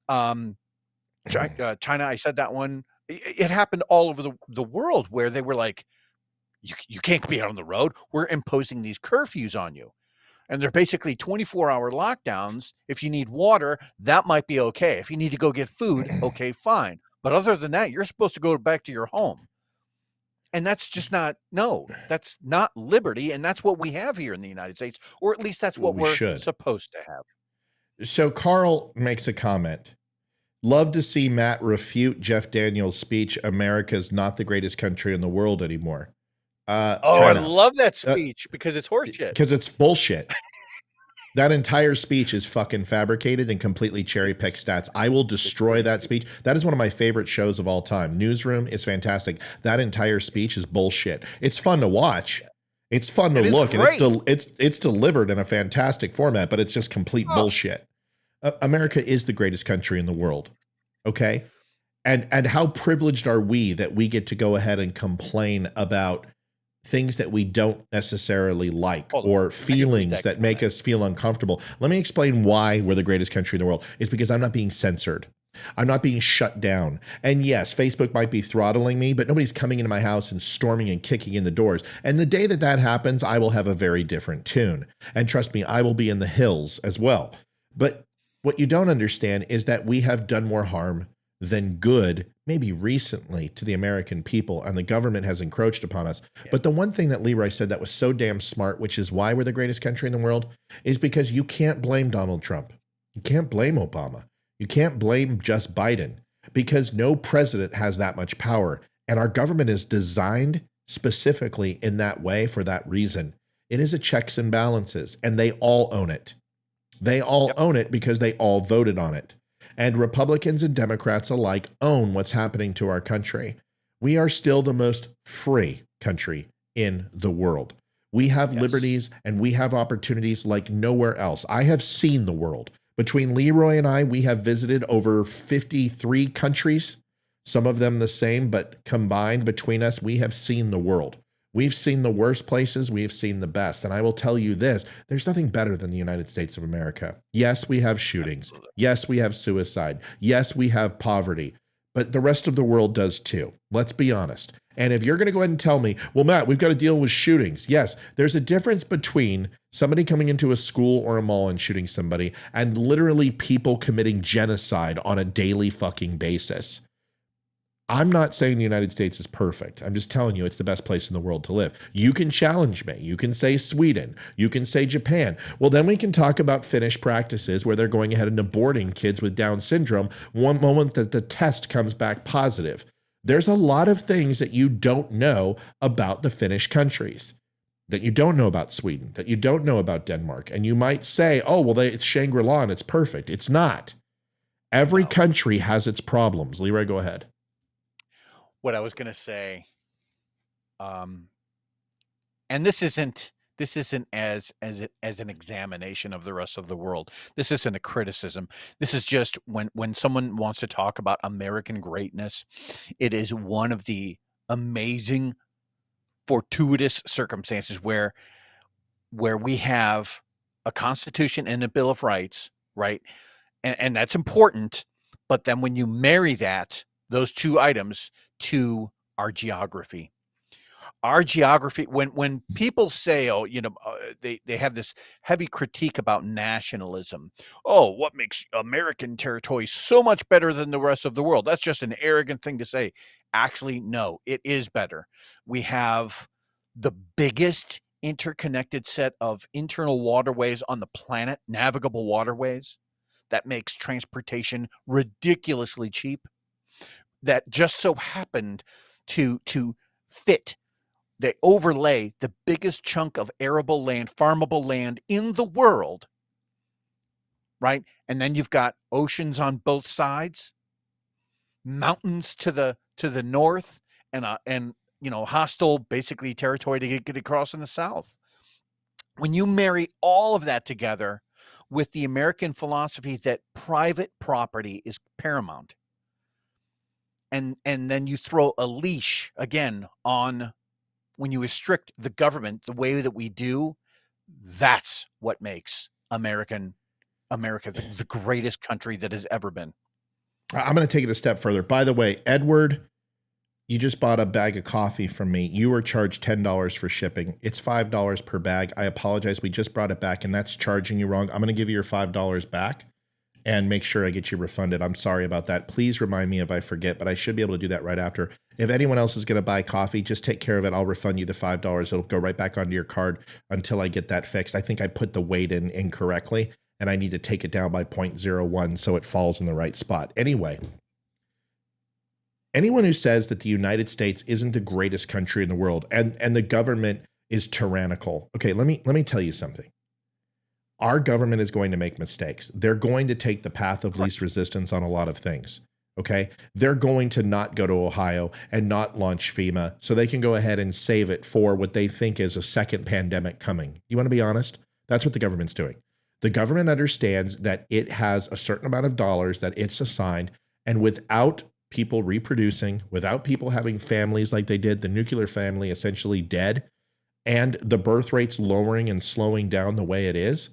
China, I said that one. It happened all over the world, where they were like, you can't be out on the road. We're imposing these curfews on you. And they're basically 24-hour lockdowns. If you need water, that might be okay. If you need to go get food, okay, fine. But other than that, you're supposed to go back to your home. And that's just that's not liberty. And that's what we have here in the United States, or at least that's what we're supposed to have. So Carl makes a comment. Love to see Matt refute Jeff Daniels' speech, America's not the greatest country in the world anymore. I love that speech because it's horseshit. Because it's bullshit. That entire speech is fucking fabricated and completely cherry-picked stats. I will destroy that speech. That is one of my favorite shows of all time. Newsroom is fantastic. That entire speech is bullshit. It's fun to watch. It's fun to look, and it's delivered in a fantastic format, but it's just complete bullshit. America is the greatest country in the world, okay? And how privileged are we that we get to go ahead and complain about things that we don't necessarily like, or feelings that make us feel uncomfortable. Let me explain why we're the greatest country in the world. It's because I'm not being censored. I'm not being shut down. And yes, Facebook might be throttling me, but nobody's coming into my house and storming and kicking in the doors. And the day that that happens, I will have a very different tune. And trust me, I will be in the hills as well. But what you don't understand is that we have done more harm than good, maybe recently, to the American people, and the government has encroached upon us. Yeah. But the one thing that Leroy said that was so damn smart, which is why we're the greatest country in the world, is because you can't blame Donald Trump. You can't blame Obama. You can't blame just Biden, because no president has that much power. And our government is designed specifically in that way for that reason. It is a checks and balances, and they all own it. They all own it because they all voted on it. And Republicans and Democrats alike own what's happening to our country. We are still the most free country in the world. We have liberties and we have opportunities like nowhere else. I have seen the world. Between Leroy and I, we have visited over 53 countries, some of them the same, but combined between us, we have seen the world. We've seen the worst places, we've seen the best. And I will tell you this, there's nothing better than the United States of America. Yes, we have shootings. Absolutely. Yes, we have suicide. Yes, we have poverty. But the rest of the world does too. Let's be honest. And if you're going to go ahead and tell me, well, Matt, we've got to deal with shootings. Yes, there's a difference between somebody coming into a school or a mall and shooting somebody and literally people committing genocide on a daily fucking basis. I'm not saying the United States is perfect. I'm just telling you it's the best place in the world to live. You can challenge me. You can say Sweden. You can say Japan. Well, then we can talk about Finnish practices where they're going ahead and aborting kids with Down syndrome one moment that the test comes back positive. There's a lot of things that you don't know about the Finnish countries. that you don't know about Sweden, that you don't know about Denmark. And you might say, oh, well, it's Shangri-La and it's perfect. It's not. Every country has its problems. Leroy, go ahead. What I was going to say, and this isn't as an examination of the rest of the world. This isn't a criticism. This is just when someone wants to talk about American greatness, it is one of the amazing fortuitous circumstances where we have a Constitution and a Bill of Rights, right? And that's important. But then when you marry those two items to our geography, when people say, oh, they have this heavy critique about nationalism. Oh, what makes American territory so much better than the rest of the world? That's just an arrogant thing to say. Actually, no, it is better. We have the biggest interconnected set of internal waterways on the planet, navigable waterways, that makes transportation ridiculously cheap, that just so happened to fit. They overlay the biggest chunk of arable land, farmable land in the world, right? And then you've got oceans on both sides, mountains to the north, and hostile basically territory to get across in the south. When you marry all of that together with the American philosophy that private property is paramount, and then you throw a leash again on when you restrict the government the way that we do, that's what makes America the greatest country that has ever been. I'm going to take it a step further. By the way, Edward, you just bought a bag of coffee from me. You were charged $10 for shipping. It's $5 per bag. I apologize. We just brought it back, and that's charging you wrong. I'm going to give you your $5 back and make sure I get you refunded. I'm sorry about that. Please remind me if I forget, but I should be able to do that right after. If anyone else is going to buy coffee, just take care of it. I'll refund you the $5. It'll go right back onto your card until I get that fixed. I think I put the weight in incorrectly, and I need to take it down by 0.01 so it falls in the right spot. Anyway, anyone who says that the United States isn't the greatest country in the world and the government is tyrannical. Okay, let me tell you something. Our government is going to make mistakes. They're going to take the path of least resistance on a lot of things. Okay, they're going to not go to Ohio and not launch FEMA so they can go ahead and save it for what they think is a second pandemic coming. You want to be honest? That's what the government's doing. The government understands that it has a certain amount of dollars that it's assigned, and without people reproducing, without people having families like they did, the nuclear family essentially dead, and the birth rates lowering and slowing down the way it is,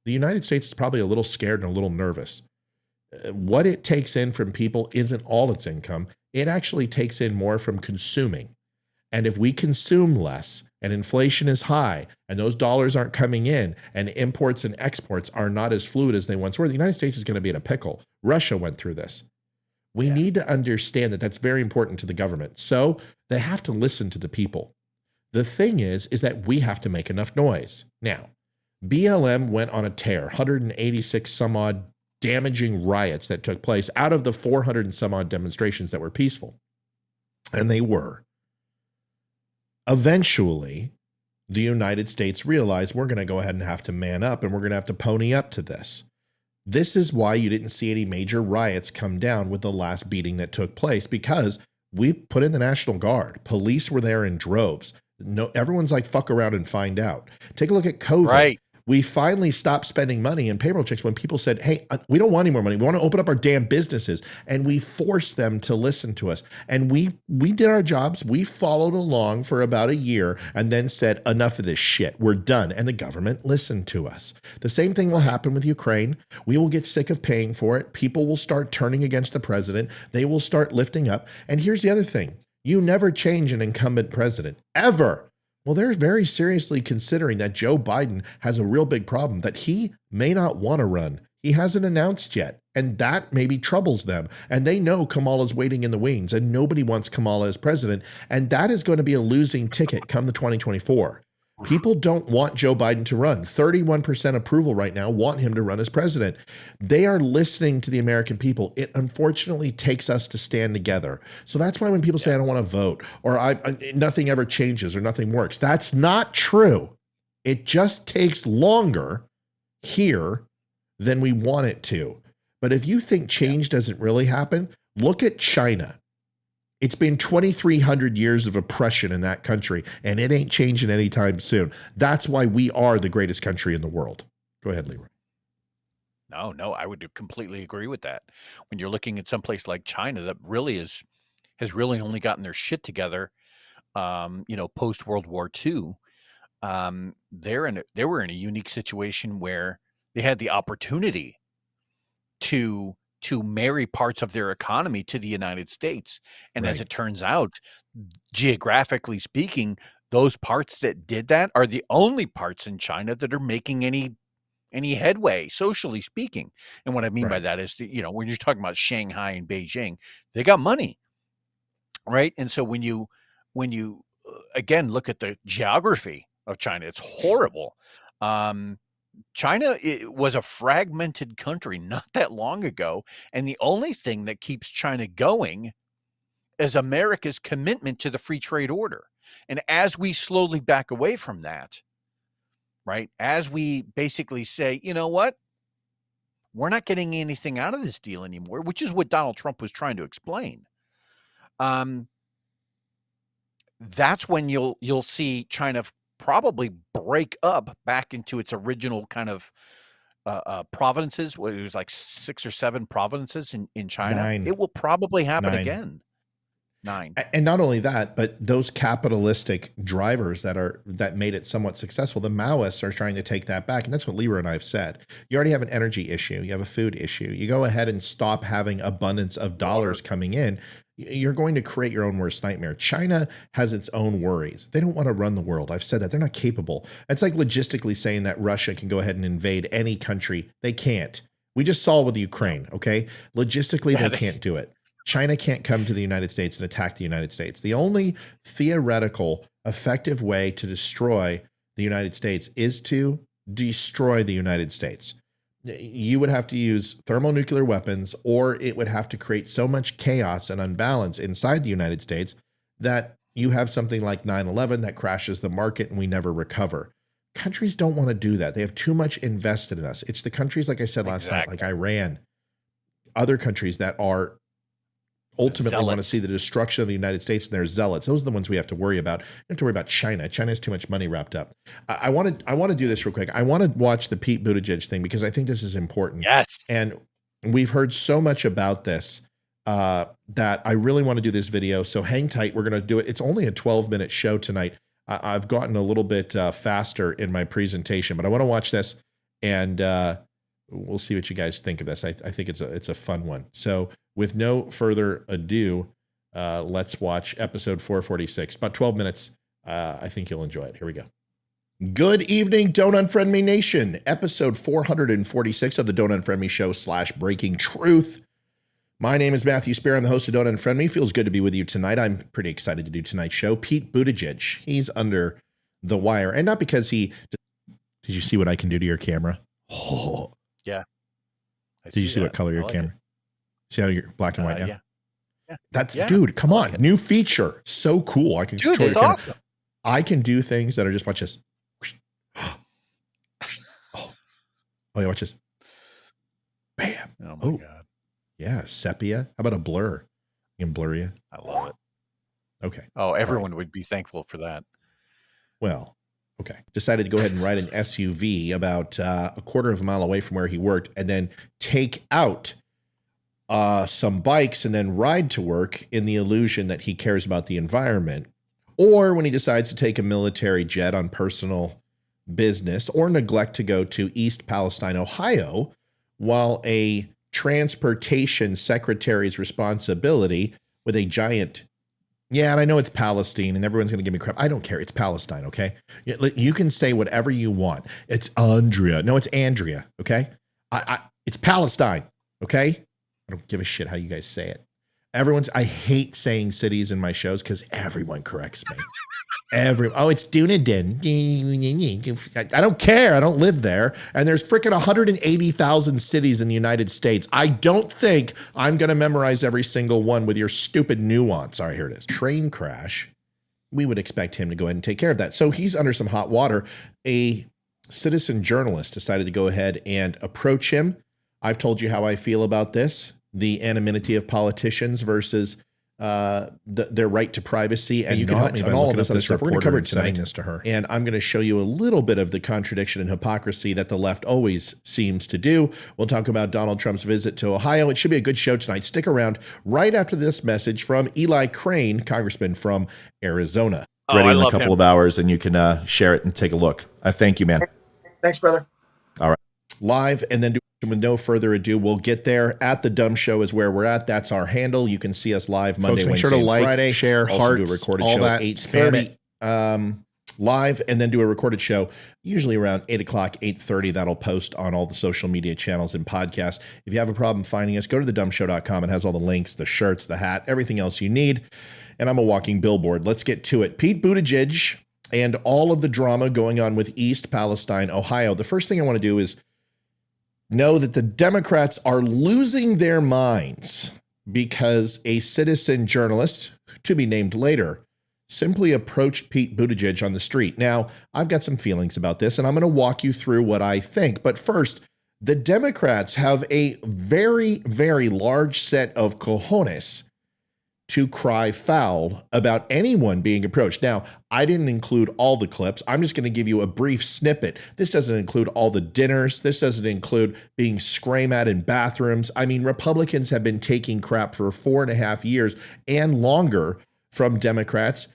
the United States is probably a little scared and a little nervous. What it takes in from people isn't all its income. It actually takes in more from consuming. And if we consume less and inflation is high and those dollars aren't coming in and imports and exports are not as fluid as they once were, the United States is going to be in a pickle. Russia went through this. We need to understand that that's very important to the government. So they have to listen to the people. The thing is that we have to make enough noise. Now, BLM went on a tear, 186 some odd damaging riots that took place out of the 400 and some odd demonstrations that were peaceful. And they were. Eventually, the United States realized we're going to go ahead and have to man up and we're going to have to pony up to this. This is why you didn't see any major riots come down with the last beating that took place, because we put in the National Guard. Police were there in droves. No, everyone's like, fuck around and find out. Take a look at COVID. Right. We finally stopped spending money in payroll checks when people said, hey, we don't want any more money. We want to open up our damn businesses. And we forced them to listen to us. And we did our jobs. We followed along for about a year and then said, enough of this shit. We're done. And the government listened to us. The same thing will happen with Ukraine. We will get sick of paying for it. People will start turning against the president. They will start lifting up. And here's the other thing. You never change an incumbent president, ever. Well, they're very seriously considering that Joe Biden has a real big problem, that he may not want to run. He hasn't announced yet, and that maybe troubles them. And they know Kamala's waiting in the wings, and nobody wants Kamala as president, and that is going to be a losing ticket come the 2024. People don't want Joe Biden to run. 31% approval right now want him to run as president. They are listening to the American people. It unfortunately takes us to stand together. So that's why when people say, I don't want to vote, or nothing ever changes or nothing works, that's not true. It just takes longer here than we want it to. But if you think change doesn't really happen, look at China. It's been 2,300 years of oppression in that country, and it ain't changing anytime soon. That's why we are the greatest country in the world. Go ahead, Leroy. No, I would completely agree with that. When you're looking at someplace like China that really has really only gotten their shit together, post World War II, they were in a unique situation where they had the opportunity to marry parts of their economy to the United States. And as it turns out, geographically speaking, those parts that did that are the only parts in China that are making any headway, socially speaking. And what I mean by that is, when you're talking about Shanghai and Beijing, they got money, right? And so when you again look at the geography of China, it's horrible. China was a fragmented country not that long ago, and the only thing that keeps China going is America's commitment to the free trade order. And as we slowly back away from that, right, as we basically say, you know what, we're not getting anything out of this deal anymore, which is what Donald Trump was trying to explain. That's when you'll see China probably break up back into its original kind of provinces. It was like 6 or 7 provinces in China. 9. It will probably happen 9. again. 9. And not only that, but those capitalistic drivers that made it somewhat successful, the Maoists are trying to take that back. And that's what Leroy and I have said. You already have an energy issue. You have a food issue. You go ahead and stop having abundance of dollars coming in. You're going to create your own worst nightmare. China has its own worries. They don't want to run the world. I've said that. They're not capable. It's like logistically saying that Russia can go ahead and invade any country. They can't. We just saw with Ukraine, okay? Logistically, they can't do it. China can't come to the United States and attack the United States. The only theoretical, effective way to destroy the United States is to destroy the United States. You would have to use thermonuclear weapons, or it would have to create so much chaos and unbalance inside the United States that you have something like 9/11 that crashes the market and we never recover. Countries don't want to do that. They have too much invested in us. It's the countries, like I said last night, like Iran, other countries that are ultimately want to see the destruction of the United States, and they're zealots. Those are the ones we have to worry about. You don't have to worry about China. China has too much money wrapped up. I want to do this real quick. I want to watch the Pete Buttigieg thing because I think this is important. Yes. And we've heard so much about this that I really want to do this video. So hang tight. We're going to do it. It's only a 12-minute show tonight. I've gotten a little bit faster in my presentation, but I want to watch this, and we'll see what you guys think of this. I think it's a fun one. So with no further ado, let's watch episode 446. About 12 minutes. I think you'll enjoy it. Here we go. Good evening, Don't Unfriend Me Nation. Episode 446 of the Don't Unfriend Me Show / Breaking Truth. My name is Matthew Spear. I'm the host of Don't Unfriend Me. Feels good to be with you tonight. I'm pretty excited to do tonight's show. Pete Buttigieg, he's under the wire. And not because he... Did you see what I can do to your camera? Oh. Yeah. Did you see what color your camera? See how you're black and white now? Yeah. That's, dude, come on. New feature. So cool. I can control your camera. Awesome. I can do things that are just, watch this. Oh, yeah, watch this. Bam. Oh, my God. Yeah, sepia. How about a blur? You can blur you. I love it. Okay. Oh, everyone would be thankful for that. Well, okay. Decided to go ahead and ride an SUV about a quarter of a mile away from where he worked, and then take out some bikes and then ride to work in the illusion that he cares about the environment. Or when he decides to take a military jet on personal business, or neglect to go to East Palestine, Ohio, while a transportation secretary's responsibility with a giant, and I know it's Palestine and everyone's going to give me crap. I don't care. It's Palestine, okay? You can say whatever you want. It's Andrea. No, it's Andrea, okay? It's Palestine, okay? I don't give a shit how you guys say it. I hate saying cities in my shows because everyone corrects me. It's Dunedin. I don't care. I don't live there. And there's freaking 180,000 cities in the United States. I don't think I'm going to memorize every single one with your stupid nuance. All right, here it is. Train crash. We would expect him to go ahead and take care of that. So he's under some hot water. A citizen journalist decided to go ahead and approach him. I've told you how I feel about this. The anonymity of politicians versus their right to privacy, and you can help me by all of looking this up other this stuff. We're going to cover it reporter and tonight. sending this to her. And I'm going to show you a little bit of the contradiction and hypocrisy that the left always seems to do. We'll talk about Donald Trump's visit to Ohio. It should be a good show tonight. Stick around right after this message from Eli Crane, congressman from Arizona. Ready in a couple of hours, and you can share it and take a look. Thank you, man. Thanks, brother. All right. Live, and then with no further ado, we'll get there. At the Dumb Show is where we're at. That's our handle. You can see us live Monday, Folks, make Wednesday, sure to and like, Friday. share, Also hearts, do a recorded all show that. at Spam 8:30 live, and then do a recorded show usually around 8 o'clock, 8:30. That'll post on all the social media channels and podcasts. If you have a problem finding us, go to thedumbshow.com. It has all the links, the shirts, the hat, everything else you need. And I'm a walking billboard. Let's get to it. Pete Buttigieg and all of the drama going on with East Palestine, Ohio. The first thing I want to do is know that the Democrats are losing their minds because a citizen journalist, to be named later, simply approached Pete Buttigieg on the street. Now, I've got some feelings about this, and I'm going to walk you through what I think. But first, the Democrats have a very, very large set of cojones to cry foul about anyone being approached. Now, I didn't include all the clips. I'm just going to give you a brief snippet. This doesn't include all the dinners. This doesn't include being screamed at in bathrooms. I mean, Republicans have been taking crap for 4.5 years and longer from Democrats.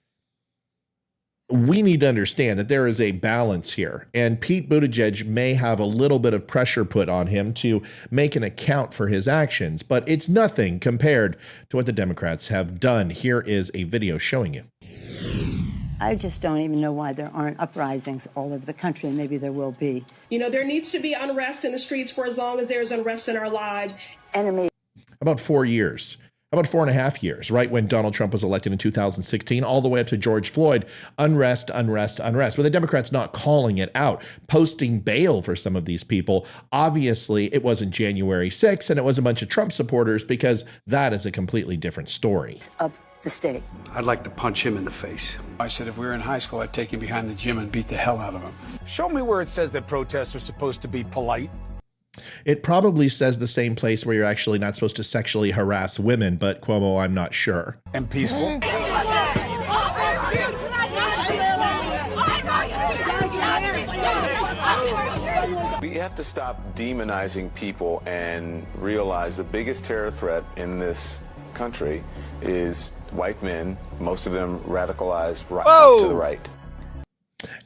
We need to understand that there is a balance here, and Pete Buttigieg may have a little bit of pressure put on him to make an account for his actions, but it's nothing compared to what the Democrats have done. Here is a video showing you. I just don't even know why there aren't uprisings all over the country, and maybe there will be. You know, there needs to be unrest in the streets for as long as there's unrest in our lives. Enemy. About 4 years. About 4.5 years, right when Donald Trump was elected in 2016, all the way up to George Floyd, unrest. But the Democrats not calling it out, posting bail for some of these people. Obviously, it wasn't January 6th, and it was a bunch of Trump supporters, because that is a completely different story. Of the state. I'd like to punch him in the face. I said if we were in high school, I'd take him behind the gym and beat the hell out of him. Show me where it says that protests are supposed to be polite. It probably says the same place where you're actually not supposed to sexually harass women, but Cuomo, I'm not sure. And peaceful. We have to stop demonizing people and realize the biggest terror threat in this country is white men, most of them radicalized right to the right.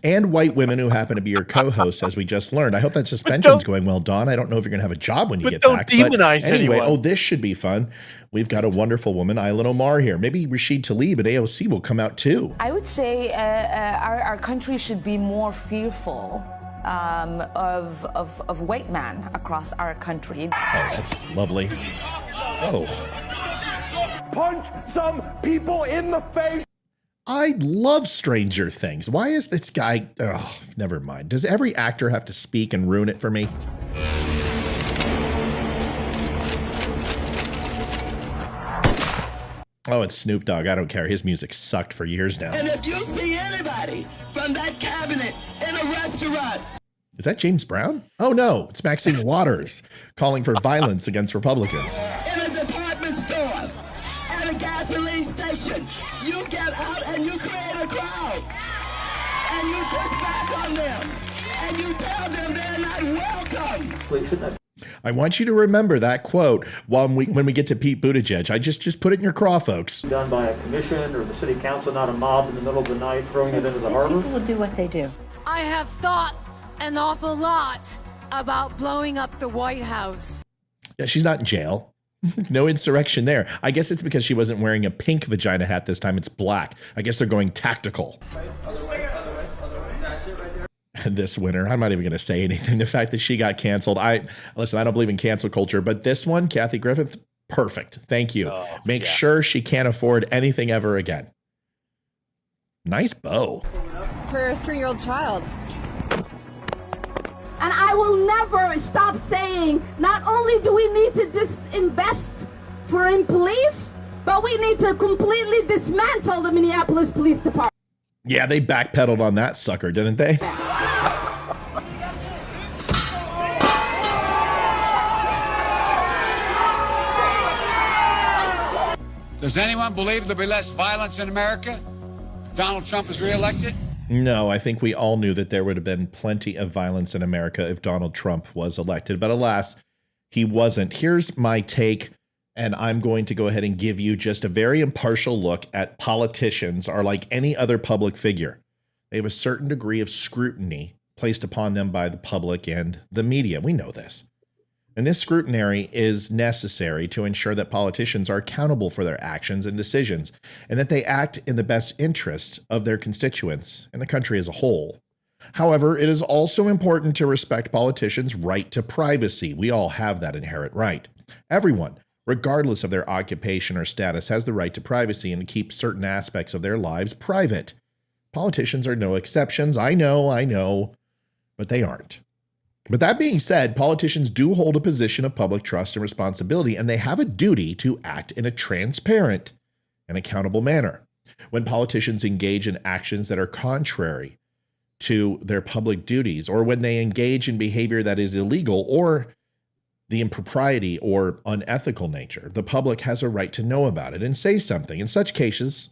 And white women who happen to be your co-hosts, as we just learned. I hope that suspension's going well, Dawn. I don't know if you're going to have a job when you get back. Don't demonize anyway, anyone. this should be fun. We've got a wonderful woman, Aylan Omar, here. Maybe Rashid Tlaib at AOC will come out too. I would say our country should be more fearful of white men across our country. Oh, that's lovely. Oh. Punch some people in the face. I love Stranger Things. Why is this guy? Oh, never mind. Does every actor have to speak and ruin it for me? Oh, it's Snoop Dogg. I don't care. His music sucked for years now. And if you see anybody from that cabinet in a restaurant. Is that James Brown? Oh, no. It's Maxine Waters calling for violence against Republicans. In a department store, at a gasoline station, you get out and you create a crowd. And you push back on them. And you tell them they're not welcome. I want you to remember that quote when we get to Pete Buttigieg. I just put it in your craw, folks. Done by a commission or the city council, not a mob in the middle of the night throwing it into the harbor. People will do what they do. I have thought an awful lot about blowing up the White House. Yeah, she's not in jail. No insurrection there. I guess it's because she wasn't wearing a pink vagina hat this time. It's black. I guess they're going tactical. This winter, I'm not even going to say anything. The fact that she got canceled. Listen, I don't believe in cancel culture, but this one, Kathy Griffith, Perfect. Thank you. Oh, Make yeah. sure she can't afford anything ever again. Nice bow. Her 3-year-old child. And I will never stop saying, not only do we need to disinvest in police, but we need to completely dismantle the Minneapolis Police Department. Yeah, they backpedaled on that sucker, didn't they? Does anyone believe there'll be less violence in America if Donald Trump is reelected? No, I think we all knew that there would have been plenty of violence in America if Donald Trump was elected. But alas, he wasn't. Here's my take, and I'm going to go ahead and give you just a very impartial look at politicians are like any other public figure. They have a certain degree of scrutiny placed upon them by the public and the media. We know this. And this scrutiny is necessary to ensure that politicians are accountable for their actions and decisions, and that they act in the best interest of their constituents and the country as a whole. However, it is also important to respect politicians' right to privacy. We all have that inherent right. Everyone, regardless of their occupation or status, has the right to privacy and to keep certain aspects of their lives private. Politicians are no exceptions. I know, but they aren't. But that being said, politicians do hold a position of public trust and responsibility, and they have a duty to act in a transparent and accountable manner. When politicians engage in actions that are contrary to their public duties, or when they engage in behavior that is illegal or the impropriety or unethical nature, the public has a right to know about it and say something. In such cases,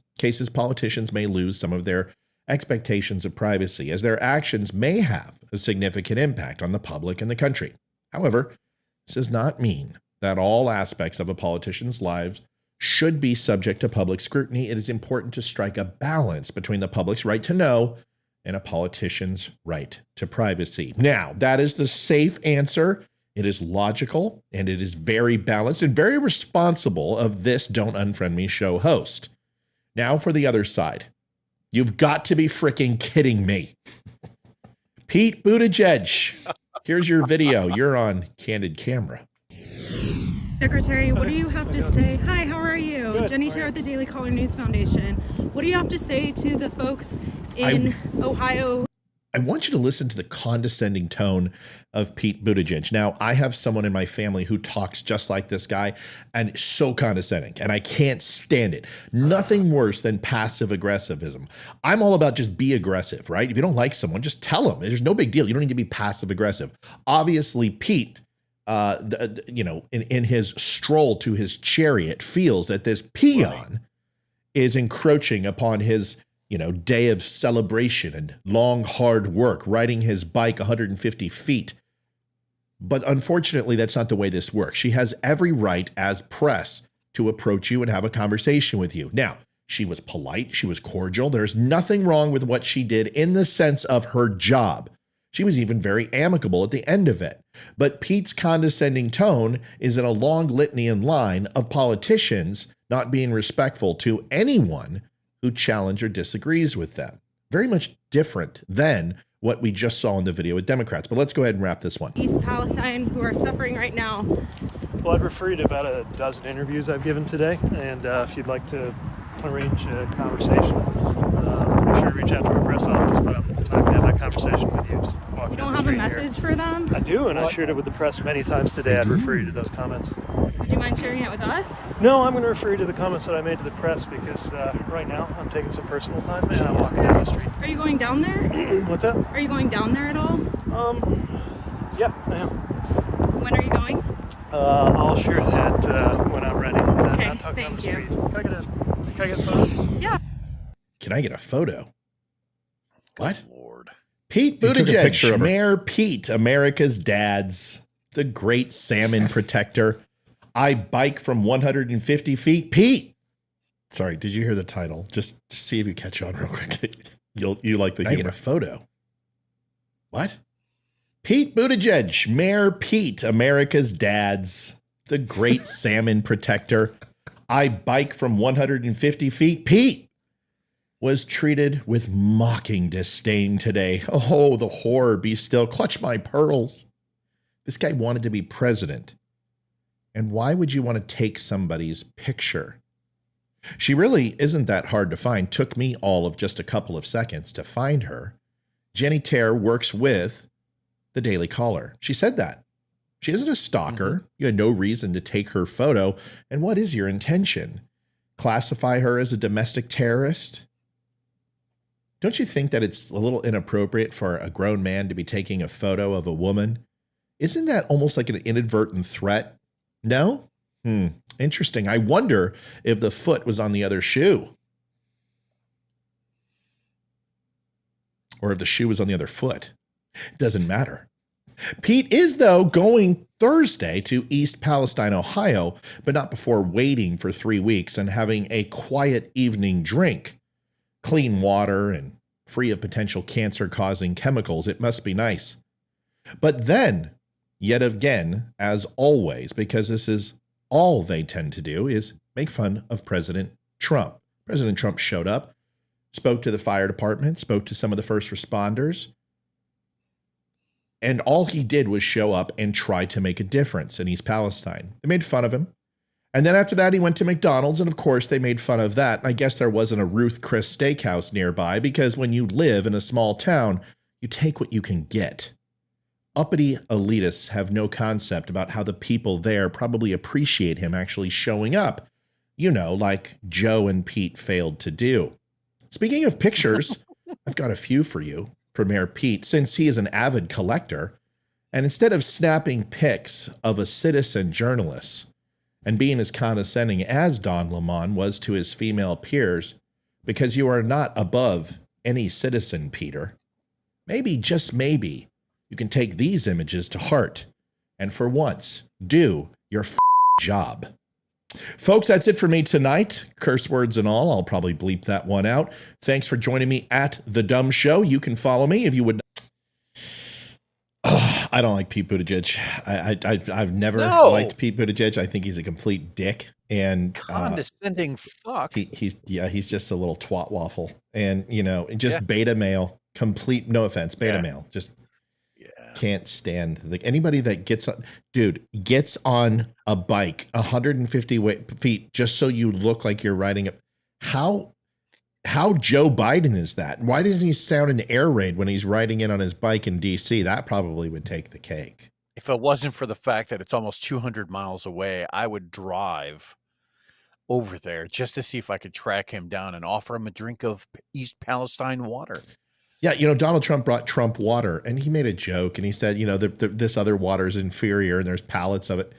politicians may lose some of their expectations of privacy, as their actions may have a significant impact on the public and the country. However, this does not mean that all aspects of a politician's lives should be subject to public scrutiny. It is important to strike a balance between the public's right to know and a politician's right to privacy. Now, that is the safe answer. It is logical, and it is very balanced and very responsible of this Don't Unfriend Me show host. Now for the other side. You've got to be freaking kidding me. Pete Buttigieg, here's your video. You're on candid camera. Secretary, what do you have to say? Hi, how are you? Good. Jennie Taer at the Daily Caller News Foundation. What do you have to say to the folks in Ohio? I want you to listen to the condescending tone of Pete Buttigieg. Now, I have someone in my family who talks just like this guy, and so condescending, and I can't stand it. Nothing worse than passive aggressivism. I'm all about just be aggressive, right? If you don't like someone, just tell them. There's no big deal. You don't need to be passive aggressive. Obviously, Pete, in his stroll to his chariot, feels that this peon is encroaching upon his day of celebration and long, hard work, riding his bike 150 feet. But unfortunately, that's not the way this works. She has every right as press to approach you and have a conversation with you. Now, she was polite. She was cordial. There's nothing wrong with what she did in the sense of her job. She was even very amicable at the end of it. But Pete's condescending tone is in a long litany and line of politicians not being respectful to anyone who challenge or disagrees with them. Very much different than what we just saw in the video with Democrats. But let's go ahead and wrap this one. East Palestine, who are suffering right now. Well, I'd refer you to about a dozen interviews I've given today, and if you'd like to arrange a conversation, be sure to reach out to our press office, but I'm not going to have that conversation with you. Just walking You don't down the have a street message here. for them? I do, and I shared it with the press many times today. I'd refer you to those comments. Would you mind sharing it with us? No, I'm going to refer you to the comments that I made to the press because right now I'm taking some personal time and I'm walking down the street. Are you going down there? What's that? Are you going down there at all? Yeah, I am. When are you going? I'll share that when I'm ready. Okay, I'll talk down the thank you. street. Can I get a photo? Yeah. Can I get a photo? What? Lord. Pete He took a picture Buttigieg, of her. Mayor Pete, America's dads, the great salmon protector. I bike from 150 feet. Pete. Sorry, did you hear the title? Just to see if you catch on real quick. You like the humor. I get a photo. What? Pete Buttigieg, Mayor Pete, America's dads, the great salmon protector. I bike from 150 feet. Pete was treated with mocking disdain today. Oh, the horror, be still. Clutch my pearls. This guy wanted to be president. And why would you want to take somebody's picture? She really isn't that hard to find. Took me all of just a couple of seconds to find her. Jennie Taer works with the Daily Caller. She said that. She isn't a stalker. You had no reason to take her photo. And what is your intention? Classify her as a domestic terrorist? Don't you think that it's a little inappropriate for a grown man to be taking a photo of a woman? Isn't that almost like an inadvertent threat? No? Interesting. I wonder if the foot was on the other shoe. Or if the shoe was on the other foot. It doesn't matter. Pete is, though, going Thursday to East Palestine, Ohio, but not before waiting for 3 weeks and having a quiet evening drink. Clean water and free of potential cancer-causing chemicals. It must be nice. But then, yet again, as always, because this is all they tend to do, is make fun of President Trump. President Trump showed up, spoke to the fire department, spoke to some of the first responders, and all he did was show up and try to make a difference in East Palestine. They made fun of him. And then after that, he went to McDonald's, and of course, they made fun of that. I guess there wasn't a Ruth Chris Steakhouse nearby, because when you live in a small town, you take what you can get. Uppity elitists have no concept about how the people there probably appreciate him actually showing up, you know, like Joe and Pete failed to do. Speaking of pictures, I've got a few for you from Mayor Pete, since he is an avid collector. And instead of snapping pics of a citizen journalist and being as condescending as Don Lemon was to his female peers, because you are not above any citizen, Peter, maybe, just maybe, you can take these images to heart and for once do your job. Folks, that's it for me tonight. Curse words and all. I'll probably bleep that one out. Thanks for joining me at The Dumb Show. You can follow me if you would. I don't like Pete Buttigieg. I've never liked Pete Buttigieg. I think he's a complete dick and condescending fuck. He's just a little twat waffle, and just beta male. Complete, no offense, beta male. Just can't stand anybody that gets on a bike 150 feet just so you look like you're riding it. How Joe Biden is that? Why doesn't he sound an air raid when he's riding in on his bike in DC? That probably would take the cake. If it wasn't for the fact that it's almost 200 miles away, I would drive over there just to see if I could track him down and offer him a drink of East Palestine water. Yeah, Donald Trump brought Trump water, and he made a joke, and he said, this other water is inferior, and there's pallets of it.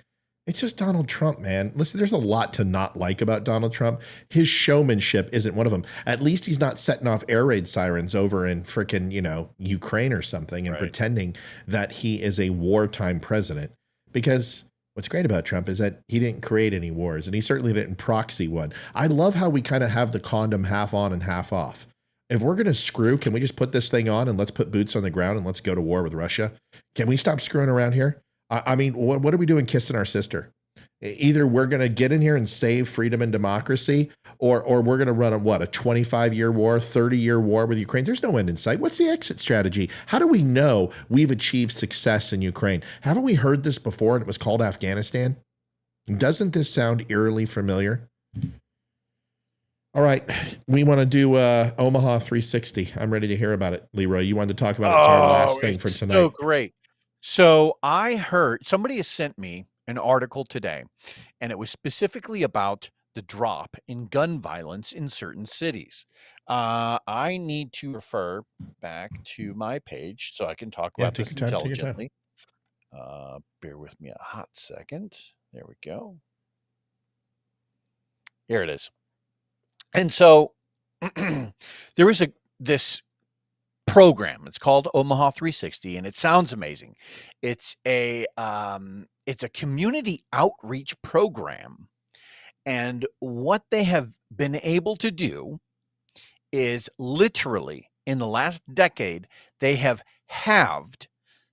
It's just Donald Trump, man. Listen, there's a lot to not like about Donald Trump. His showmanship isn't one of them. At least he's not setting off air raid sirens over in frickin', Ukraine or something and pretending that he is a wartime president. Because what's great about Trump is that he didn't create any wars, and he certainly didn't proxy one. I love how we kind of have the condom half on and half off. If we're going to screw, can we just put this thing on and let's put boots on the ground and let's go to war with Russia? Can we stop screwing around here? I mean, what are we doing kissing our sister? Either we're going to get in here and save freedom and democracy, or we're going to run a 25-year war, 30-year war with Ukraine. There's no end in sight. What's the exit strategy? How do we know we've achieved success in Ukraine? Haven't we heard this before and it was called Afghanistan? Doesn't this sound eerily familiar? All right, we want to do Omaha 360. I'm ready to hear about it, Leroy. You wanted to talk about it. It's our last thing for tonight. So great. So I heard somebody has sent me an article today, and it was specifically about the drop in gun violence in certain cities. I need to refer back to my page so I can talk about this intelligently. Bear with me a hot second. There we go. Here it is. And so there is this program. It's called Omaha 360, and it sounds amazing. It's a community outreach program, and what they have been able to do is literally in the last decade they have halved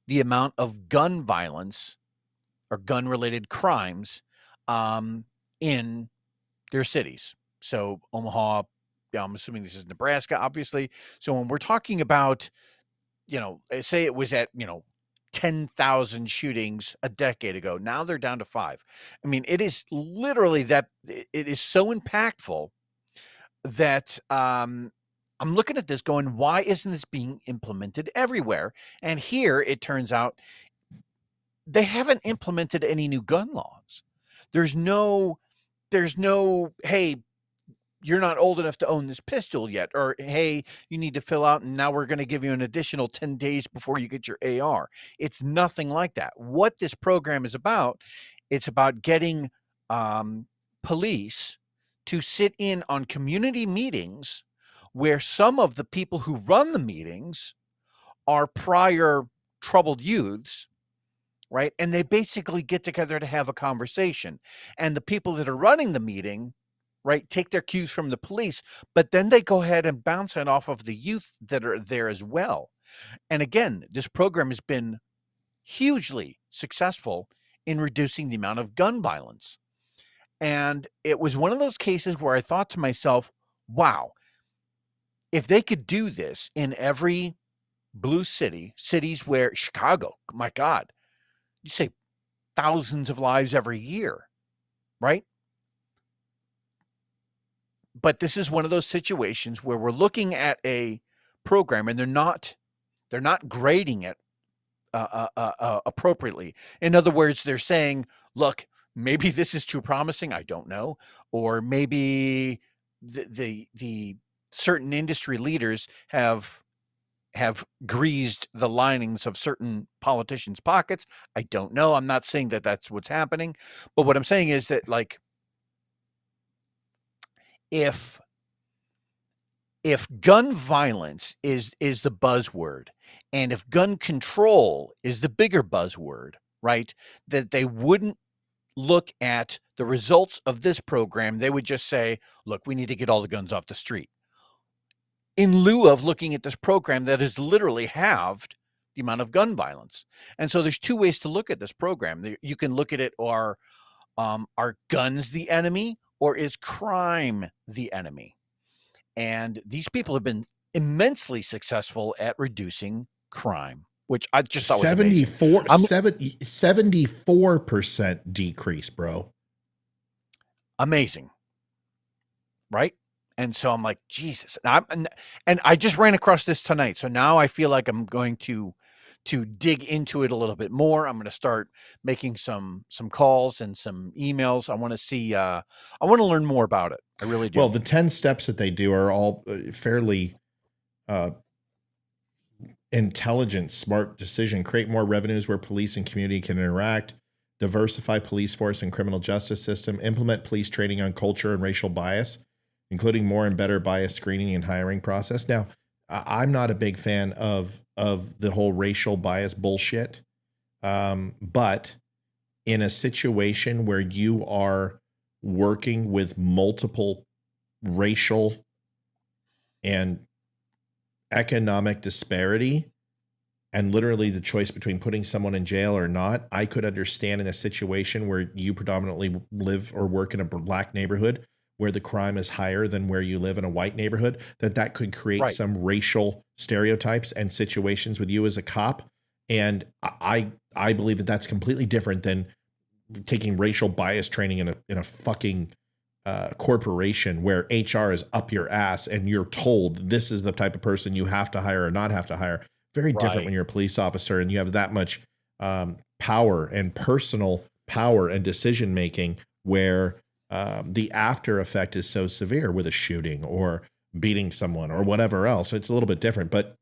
the amount of gun violence or gun-related crimes in their cities. So Omaha, I'm assuming this is Nebraska, obviously. So when we're talking about, say it was at, 10,000 shootings a decade ago. Now they're down to 5. I mean, it is literally that it is so impactful that I'm looking at this going, why isn't this being implemented everywhere? And here it turns out they haven't implemented any new gun laws. There's no, hey, you're not old enough to own this pistol yet, or hey, you need to fill out and now we're going to give you an additional 10 days before you get your AR. It's nothing like that. What this program is about, it's about getting police to sit in on community meetings where some of the people who run the meetings are prior troubled youths, right? And they basically get together to have a conversation. And the people that are running the meeting, right, take their cues from the police, but then they go ahead and bounce it off of the youth that are there as well. And again, this program has been hugely successful in reducing the amount of gun violence. And it was one of those cases where I thought to myself, wow, if they could do this in every blue cities where Chicago, my God, you say thousands of lives every year, right? But this is one of those situations where we're looking at a program and they're not grading it appropriately. In other words, they're saying, look, maybe this is too promising, I don't know, or maybe the certain industry leaders have greased the linings of certain politicians' pockets. I don't know. I'm not saying that that's what's happening, but what I'm saying is that, like, if gun violence is the buzzword, and if gun control is the bigger buzzword, right, that they wouldn't look at the results of this program. They would just say, look, we need to get all the guns off the street, in lieu of looking at this program that has literally halved the amount of gun violence. And so there's two ways to look at this program. You can look at it, are guns the enemy, or is crime the enemy? And these people have been immensely successful at reducing crime, which I just thought was amazing. 74% decrease, bro. Amazing. Right? And so I'm like, Jesus. And I just ran across this tonight. So now I feel like I'm going to dig into it a little bit more. I'm going to start making some calls and some emails. I want to see, I want to learn more about it. I really do. Well, the 10 steps that they do are all fairly intelligent, smart decision. Create more revenues where police and community can interact. Diversify police force and criminal justice system. Implement police training on culture and racial bias, including more and better bias screening and hiring process. Now, I'm not a big fan of the whole racial bias bullshit. But in a situation where you are working with multiple racial and economic disparity, and literally the choice between putting someone in jail or not, I could understand in a situation where you predominantly live or work in a black neighborhood where the crime is higher than where you live in a white neighborhood, that could create some racial stereotypes and situations with you as a cop. And I believe that that's completely different than taking racial bias training in a fucking corporation where HR is up your ass and you're told this is the type of person you have to hire or not have to hire. Very different when you're a police officer and you have that much power and personal power and decision making, where the after effect is so severe with a shooting or beating someone or whatever else. It's a little bit different, but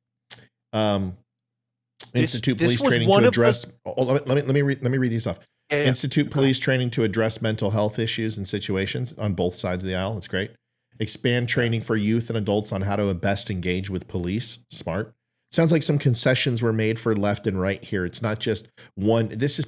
institute police training to address. Let me read these off. Yeah. Institute police training to address mental health issues and situations on both sides of the aisle. That's great. Expand training for youth and adults on how to best engage with police. Smart. Sounds like some concessions were made for left and right here. It's not just one. This is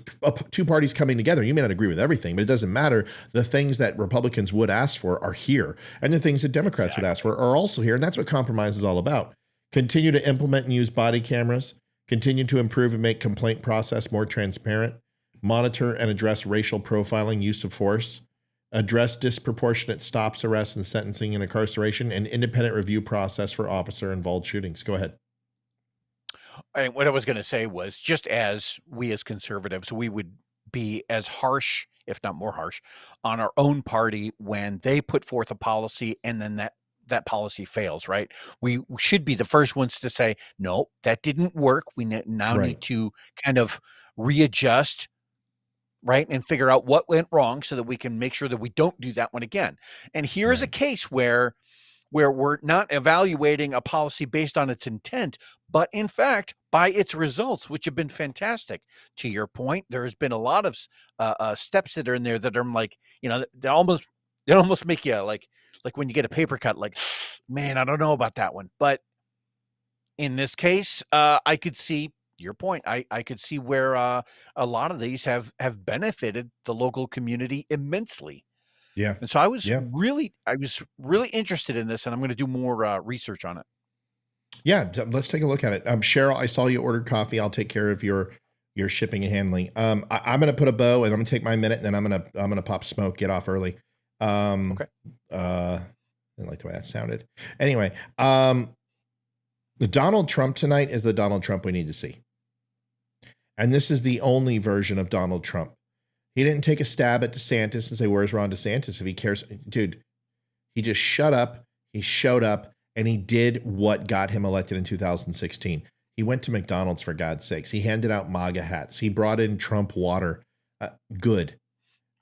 two parties coming together. You may not agree with everything, but it doesn't matter. The things that Republicans would ask for are here. And the things that Democrats would ask for are also here. And that's what compromise is all about. Continue to implement and use body cameras. Continue to improve and make complaint process more transparent. Monitor and address racial profiling, use of force. Address disproportionate stops, arrests, and sentencing and incarceration. And independent review process for officer-involved shootings. Go ahead. what I was going to say was, just as we as conservatives, we would be as harsh, if not more harsh, on our own party when they put forth a policy and then that policy fails, right? We should be the first ones to say, no, that didn't work. We now Right. need to kind of readjust, right, and figure out what went wrong so that we can make sure that we don't do that one again. And here's a case where we're not evaluating a policy based on its intent, but in fact by its results, which have been fantastic. To your point, there's been a lot of steps that are in there that are like, they almost make you like when you get a paper cut, like, man, I don't know about that one. But in this case, I could see your point. I could see where a lot of these have benefited the local community immensely. Yeah. And so I was really interested in this, and I'm going to do more research on it. Yeah, let's take a look at it. Cheryl, I saw you ordered coffee. I'll take care of your shipping and handling. I'm going to put a bow, and I'm going to take my minute, and then I'm going to pop smoke, get off early. Okay. I didn't like the way that sounded. Anyway, the Donald Trump tonight is the Donald Trump we need to see. And this is the only version of Donald Trump. He didn't take a stab at DeSantis and say, where's Ron DeSantis? If he cares, dude, he just shut up. He showed up and he did what got him elected in 2016. He went to McDonald's, for God's sakes. He handed out MAGA hats. He brought in Trump water. Good.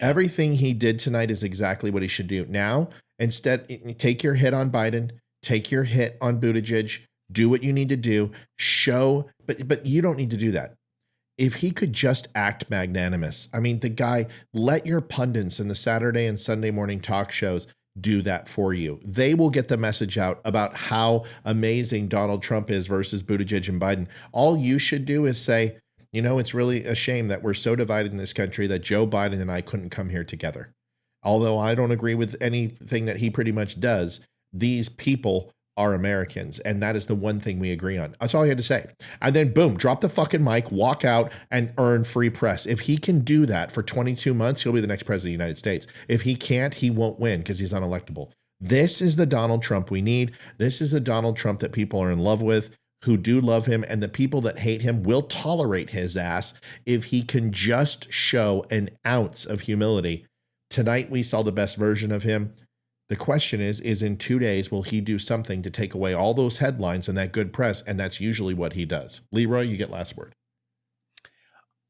Everything he did tonight is exactly what he should do. Now, instead, take your hit on Biden, take your hit on Buttigieg, do what you need to do, show, but you don't need to do that. If he could just act magnanimous, I mean, the guy, let your pundits in the Saturday and Sunday morning talk shows do that for you. They will get the message out about how amazing Donald Trump is versus Buttigieg and Biden. All you should do is say, it's really a shame that we're so divided in this country that Joe Biden and I couldn't come here together. Although I don't agree with anything that he pretty much does, these people are Americans, and that is the one thing we agree on. That's all he had to say. And then boom, drop the fucking mic, walk out, and earn free press. If he can do that for 22 months, he'll be the next president of the United States. If he can't, he won't win because he's unelectable. This is the Donald Trump we need. This is the Donald Trump that people are in love with, who do love him, and the people that hate him will tolerate his ass if he can just show an ounce of humility. Tonight, we saw the best version of him. The question is in 2 days, will he do something to take away all those headlines and that good press? And that's usually what he does. Leroy, you get last word.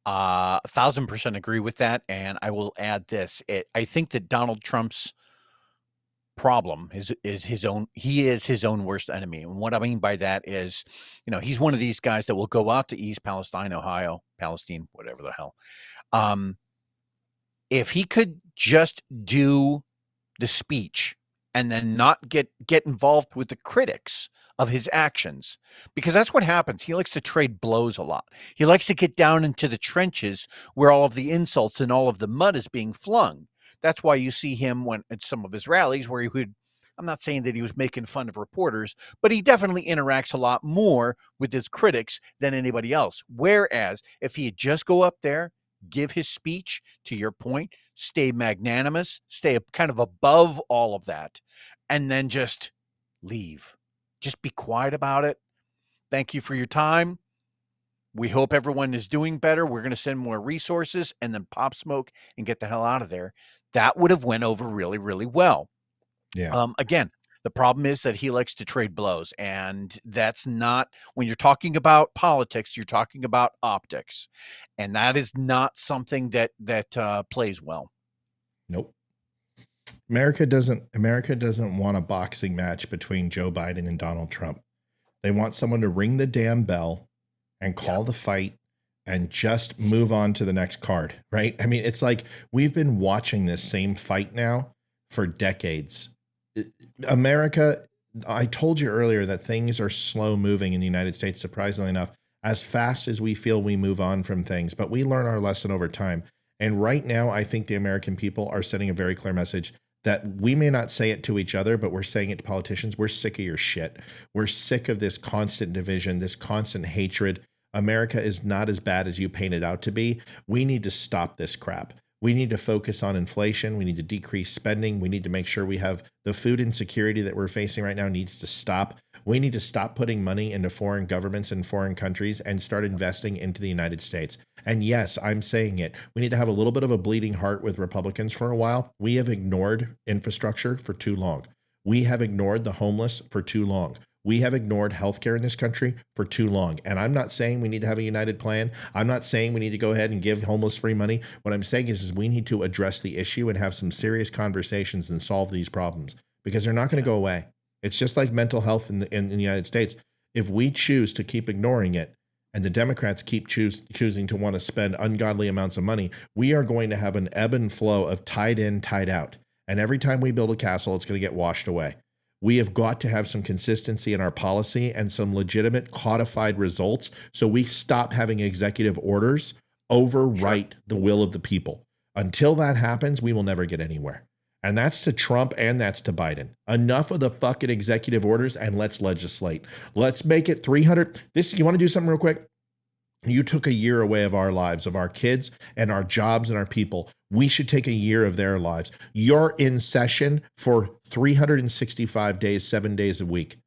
1,000% agree with that. And I will add this. I think that Donald Trump's problem is his own. He is his own worst enemy. And what I mean by that is, he's one of these guys that will go out to East Palestine, Ohio, Palestine, whatever the hell. If he could just do the speech and then not get involved with the critics of his actions, because that's what happens. He likes to trade blows a lot. He likes to get down into the trenches where all of the insults and all of the mud is being flung. That's why you see him when at some of his rallies where he would, I'm not saying that he was making fun of reporters, but he definitely interacts a lot more with his critics than anybody else. Whereas if he had just go up there, give his speech, to your point, stay magnanimous, stay kind of above all of that, and then just leave. Just be quiet about it. Thank you for your time. We hope everyone is doing better. We're going to send more resources and then pop smoke and get the hell out of there. That would have went over really, really well. Yeah. Again, the problem is that he likes to trade blows, and that's not, when you're talking about politics, you're talking about optics, and that is not something that plays well. Nope. America doesn't want a boxing match between Joe Biden and Donald Trump. They want someone to ring the damn bell and call the fight and just move on to the next card, right? I mean, it's like we've been watching this same fight now for decades. America, I told you earlier that things are slow moving in the United States, surprisingly enough, as fast as we feel we move on from things, but we learn our lesson over time. And right now, I think the American people are sending a very clear message that we may not say it to each other, but we're saying it to politicians. We're sick of your shit. We're sick of this constant division, this constant hatred. America is not as bad as you paint it out to be. We need to stop this crap. We need to focus on inflation. We need to decrease spending. We need to make sure we have the food insecurity that we're facing right now needs to stop. We need to stop putting money into foreign governments and foreign countries and start investing into the United States. And yes, I'm saying it. We need to have a little bit of a bleeding heart with Republicans for a while. We have ignored infrastructure for too long. We have ignored the homeless for too long. We have ignored healthcare in this country for too long. And I'm not saying we need to have a united plan. I'm not saying we need to go ahead and give homeless free money. What I'm saying is we need to address the issue and have some serious conversations and solve these problems, because they're not going to go away. It's just like mental health in the United States. If we choose to keep ignoring it, and the Democrats keep choosing to want to spend ungodly amounts of money, we are going to have an ebb and flow of tide in, tide out. And every time we build a castle, it's going to get washed away. We have got to have some consistency in our policy and some legitimate codified results, so we stop having executive orders overwrite the will of the people. Until that happens, we will never get anywhere. And that's to Trump and that's to Biden. Enough of the fucking executive orders, and let's legislate. Let's make it 300. You want to do something real quick? You took a year away of our lives, of our kids and our jobs and our people. We should take a year of their lives. You're in session for 365 days, 7 days a week.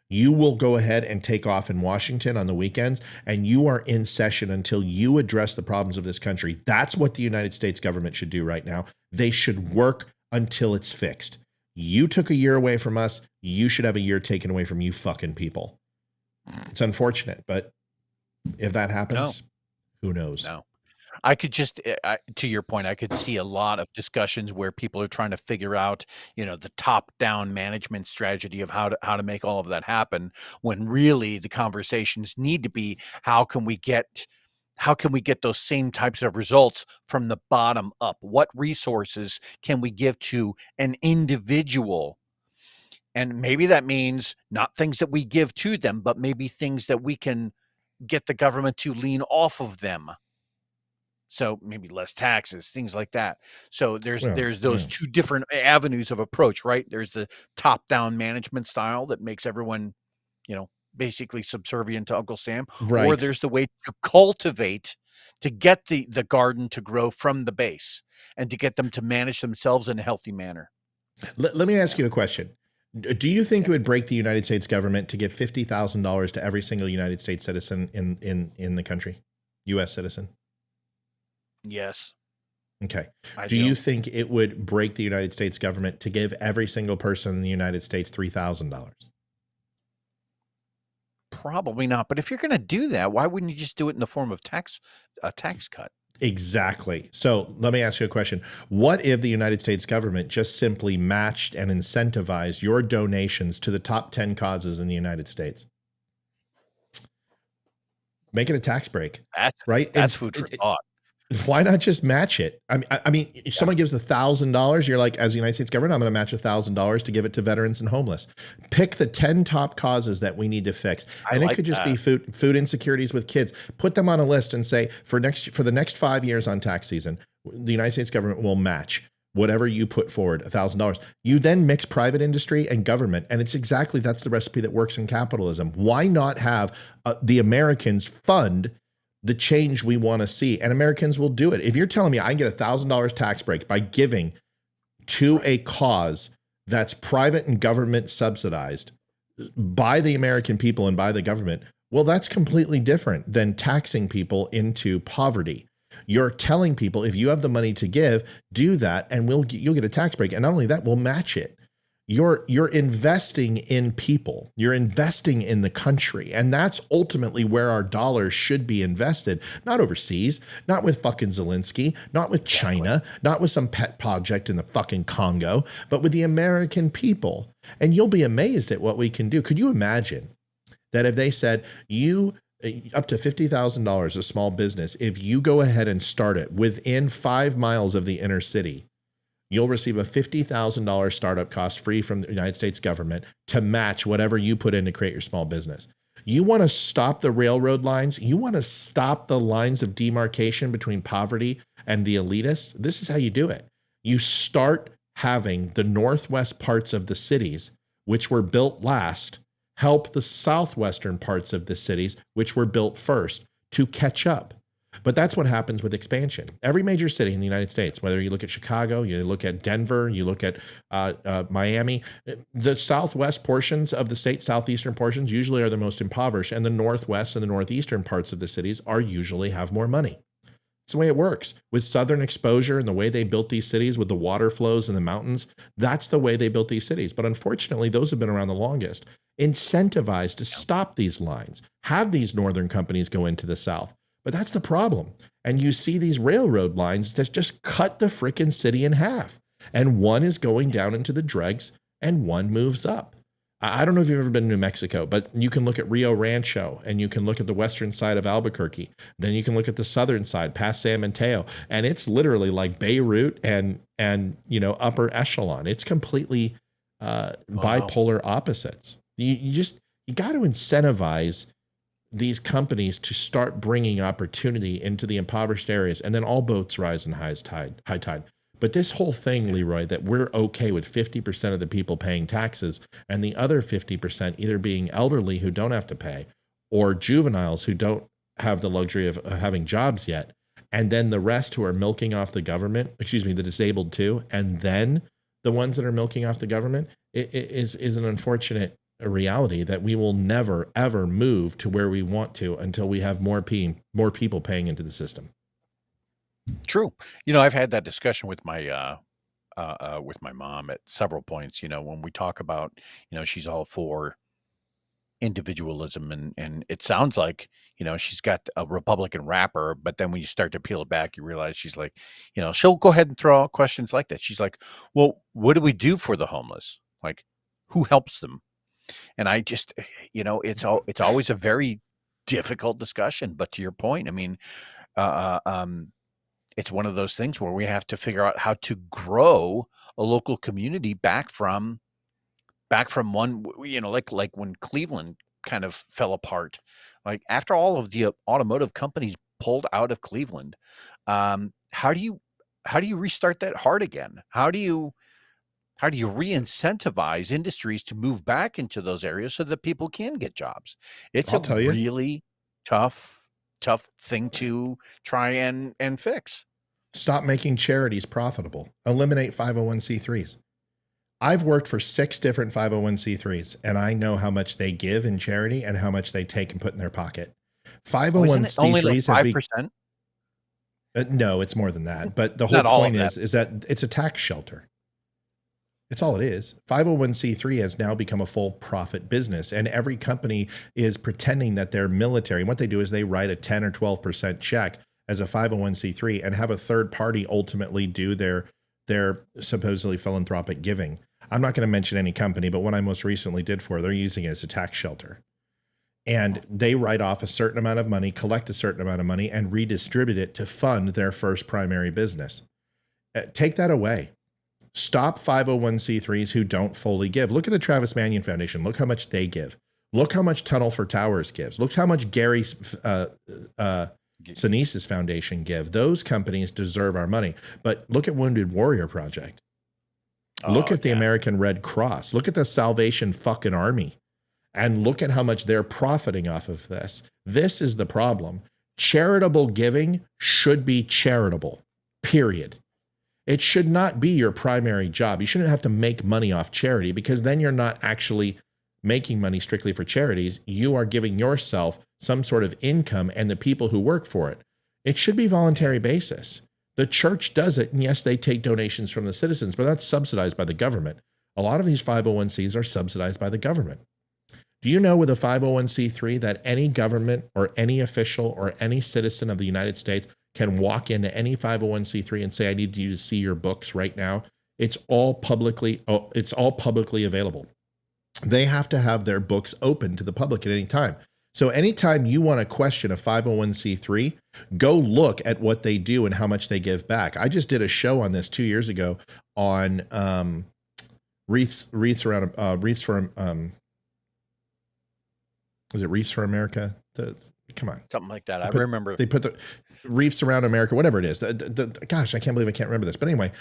You will go ahead and take off in Washington on the weekends, and you are in session until you address the problems of this country. That's what the United States government should do right now. They should work until it's fixed. You took a year away from us. You should have a year taken away from you fucking people. It's unfortunate, but if that happens, who knows? No. I could just, to your point, I could see a lot of discussions where people are trying to figure out, the top-down management strategy of how to make all of that happen, when really the conversations need to be, how can we get those same types of results from the bottom up? What resources can we give to an individual? And maybe that means not things that we give to them, but maybe things that we can get the government to lean off of them. So maybe less taxes, things like that. So there's those two different avenues of approach, right? There's the top-down management style that makes everyone, basically subservient to Uncle Sam. Right. Or there's the way to cultivate, to get the garden to grow from the base and to get them to manage themselves in a healthy manner. Let me ask you a question. Do you think it would break the United States government to give $50,000 to every single United States citizen in the country, U.S. citizen? Yes. Okay. Do you think it would break the United States government to give every single person in the United States $3,000? Probably not. But if you're going to do that, why wouldn't you just do it in the form of a tax cut? Exactly. So let me ask you a question. What if the United States government just simply matched and incentivized your donations to the top 10 causes in the United States? Make it a tax break. Right? That's food for thought. Why not just match it? I mean, if someone gives $1,000, you're like, as the United States government, I'm going to match $1,000 to give it to veterans and homeless. Pick the 10 top causes that we need to fix, and it could just be food insecurities with kids. Put them on a list and say, for the next 5 years on tax season, the United States government will match whatever you put forward, $1,000. You then mix private industry and government, and that's the recipe that works in capitalism. Why not have the Americans fund the change we want to see? And Americans will do it. If you're telling me I can get $1,000 tax break by giving to a cause that's private and government subsidized by the American people and by the government, well, that's completely different than taxing people into poverty. You're telling people, if you have the money to give, do that, and you'll get a tax break. And not only that, we'll match it. You're investing in people. You're investing in the country. And that's ultimately where our dollars should be invested, not overseas, not with fucking Zelensky, not with China, not with some pet project in the fucking Congo, but with the American people. And you'll be amazed at what we can do. Could you imagine that if they said up to $50,000 a small business, if you go ahead and start it within 5 miles of the inner city, you'll receive a $50,000 startup cost free from the United States government to match whatever you put in to create your small business. You want to stop the railroad lines? You want to stop the lines of demarcation between poverty and the elitists? This is how you do it. You start having the northwest parts of the cities, which were built last, help the southwestern parts of the cities, which were built first, to catch up. But that's what happens with expansion. Every major city in the United States, whether you look at Chicago, you look at Denver, you look at Miami, the southwest portions of the state, southeastern portions usually are the most impoverished, and the northwest and the northeastern parts of the cities are usually have more money. It's the way it works. With southern exposure and the way they built these cities with the water flows and the mountains, that's the way they built these cities. But unfortunately, those have been around the longest. Incentivized to stop these lines, have these northern companies go into the south. But that's the problem. And you see these railroad lines that just cut the frickin' city in half. And one is going down into the dregs and one moves up. I don't know if you've ever been to New Mexico, but you can look at Rio Rancho and you can look at the western side of Albuquerque. Then you can look at the southern side past San Mateo. And it's literally like Beirut and upper echelon. It's completely bipolar opposites. You got to incentivize these companies to start bringing opportunity into the impoverished areas, and then all boats rise in high tide. But this whole thing, Leroy, that we're okay with 50% of the people paying taxes and the other 50% either being elderly who don't have to pay or juveniles who don't have the luxury of having jobs yet, and then the rest who are milking off the government, the disabled too, and then the ones that are milking off the government, it is an unfortunate reality that we will never, ever move to where we want to until we have more people paying into the system. True. I've had that discussion with my mom at several points, when we talk about, she's all for individualism and it sounds like, she's got a Republican wrapper, but then when you start to peel it back, you realize she's like, she'll go ahead and throw out questions like that. She's like, well, what do we do for the homeless? Like, who helps them? And I just, it's always a very difficult discussion, but to your point, I mean, it's one of those things where we have to figure out how to grow a local community back from one, like when Cleveland kind of fell apart, like after all of the automotive companies pulled out of Cleveland, how do you restart that heart again? How do you re-incentivize industries to move back into those areas so that people can get jobs? It's a really tough thing to try and fix. Stop making charities profitable. Eliminate 501c3s. I've worked for 6 different 501c3s, and I know how much they give in charity and how much they take and put in their pocket. 501c3s only like 5%? No, it's more than that. But the whole point is that it's a tax shelter. It's all it is. 501c3 has now become a full profit business, and every company is pretending that they're military. And what they do is they write a 10 or 12% check as a 501c3 and have a third party ultimately do their supposedly philanthropic giving. I'm not going to mention any company, but what I most recently did they're using it as a tax shelter. And they write off a certain amount of money, collect a certain amount of money, and redistribute it to fund their first primary business. Take that away. Stop 501c3s who don't fully give. Look at the Travis Manion Foundation. Look how much they give. Look how much Tunnel for Towers gives. Look how much Gary Sinise's foundation give. Those companies deserve our money. But look at Wounded Warrior Project. Look at the American Red Cross. Look at the Salvation fucking Army. And look at how much they're profiting off of this. This is the problem. Charitable giving should be charitable, period. It should not be your primary job. You shouldn't have to make money off charity, because then you're not actually making money strictly for charities. You are giving yourself some sort of income and the people who work for it. It should be voluntary basis. The church does it, and yes, they take donations from the citizens, but that's subsidized by the government. A lot of these 501cs are subsidized by the government. Do you know with a 501c3 that any government or any official or any citizen of the United States can walk into any 501c3 and say, I need you to see your books right now? It's all publicly available. They have to have their books open to the public at any time. So anytime you want to question a 501c3, go look at what they do and how much they give back. I just did a show on this 2 years ago on Wreaths for was it Wreaths for America? Come on. Something like that. I remember. They put the Reefs Around America, whatever it is. Gosh, I can't believe I can't remember this. But anyway,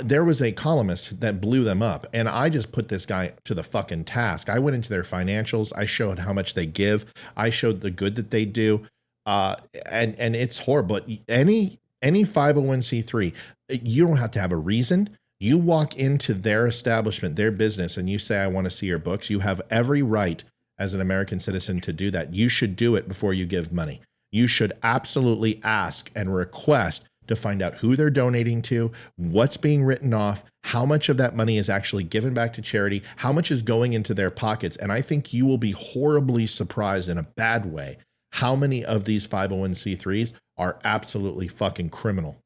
there was a columnist that blew them up, and I just put this guy to the fucking task. I went into their financials. I showed how much they give. I showed the good that they do. And it's horrible. But any 501c3, you don't have to have a reason. You walk into their establishment, their business, and you say, I want to see your books. You have every right as an American citizen to do that. You should do it before you give money. You should absolutely ask and request to find out who they're donating to, what's being written off, how much of that money is actually given back to charity, how much is going into their pockets. And I think you will be horribly surprised in a bad way how many of these 501c3s are absolutely fucking criminal.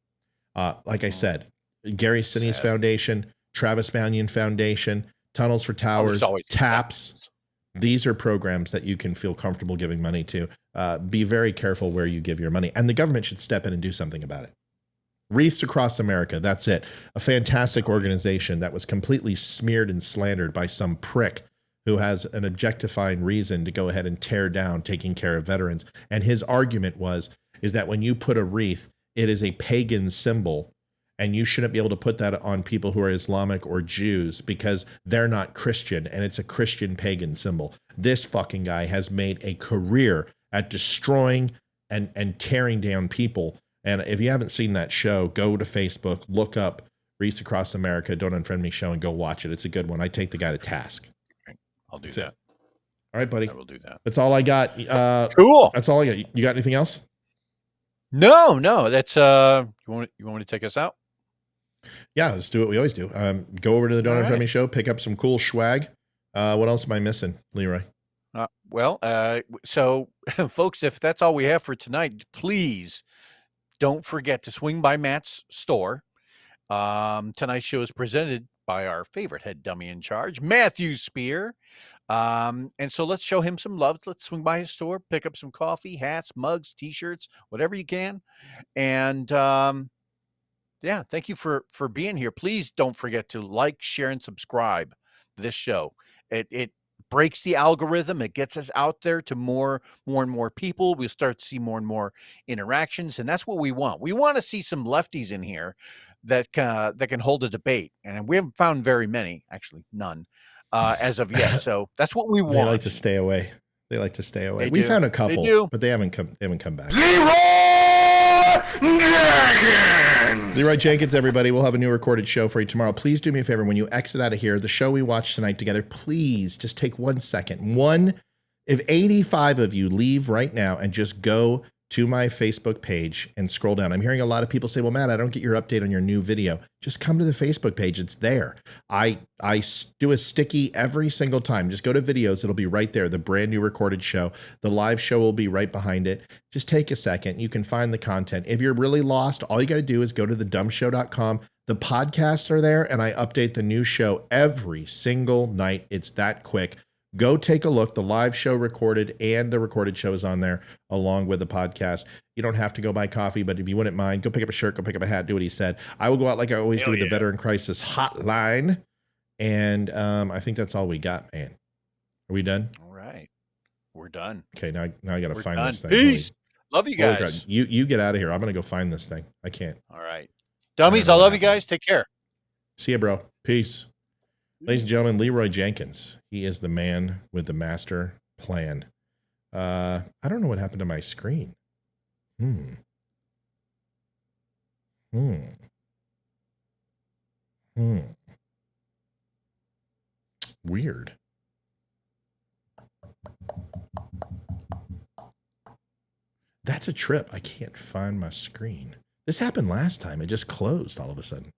Like I said, Gary Sinise Foundation, Travis Banyan Foundation, Tunnels for Towers, TAPS. These are programs that you can feel comfortable giving money to. Be very careful where you give your money. And the government should step in and do something about it. Wreaths Across America, that's it. A fantastic organization that was completely smeared and slandered by some prick who has an objectifying reason to go ahead and tear down taking care of veterans. And his argument is that when you put a wreath, it is a pagan symbol, and you shouldn't be able to put that on people who are Islamic or Jews because they're not Christian, and it's a Christian pagan symbol. This fucking guy has made a career at destroying and tearing down people. And if you haven't seen that show, go to Facebook, look up Wreaths Across America, Don't Unfriend Me show, and go watch it. It's a good one. I take the guy to task. I'll do that. All right, buddy. I will do that. That's all I got. Cool. That's all I got. You got anything else? No. That's you want me to take us out? Yeah, let's do what we always do. Go over to the Don't Unfriend Me show, pick up some cool swag. What else am I missing, Leroy? So folks, if that's all we have for tonight, please don't forget to swing by Matt's store. Tonight's show is presented by our favorite head dummy in charge, Matthew Spear. And so let's show him some love. Let's swing by his store, pick up some coffee, hats, mugs, t-shirts, whatever you can. And yeah, thank you for being here. Please don't forget to like, share, and subscribe to this show. It breaks the algorithm. It gets us out there to more and more people. We'll start to see more and more interactions, and that's what we want. We want to see some lefties in here that can hold a debate, and we haven't found very many, actually none, as of yet. So that's what we want. They like to stay away. We found a couple, but they haven't come back. Leroy Jenkins, everybody. We'll have a new recorded show for you tomorrow. Please do me a favor. When you exit out of here, the show we watched tonight together, please just take 1 second. If 85 of you leave right now and just go to my Facebook page and scroll down. I'm hearing a lot of people say, well, Matt, I don't get your update on your new video. Just come to the Facebook page. It's there. I do a sticky every single time. Just go to videos. It'll be right there. The brand new recorded show. The live show will be right behind it. Just take a second. You can find the content. If you're really lost, all you got to do is go to thedumbshow.com. The podcasts are there, and I update the new show every single night. It's that quick. Go take a look. The live show recorded and the recorded show is on there along with the podcast. You don't have to go buy coffee, but if you wouldn't mind, go pick up a shirt, go pick up a hat, do what he said. I will go out like I always do with the Veteran Crisis Hotline. And I think that's all we got, man. Are we done? All right. We're done. Okay, now I got to find this thing. Peace. Love you guys. You get out of here. I'm going to go find this thing. I can't. All right. Dummies, I love you guys. Take care. See you, bro. Peace. Ladies and gentlemen, Leroy Jenkins. He is the man with the master plan. I don't know what happened to my screen. Weird. That's a trip. I can't find my screen. This happened last time. It just closed all of a sudden.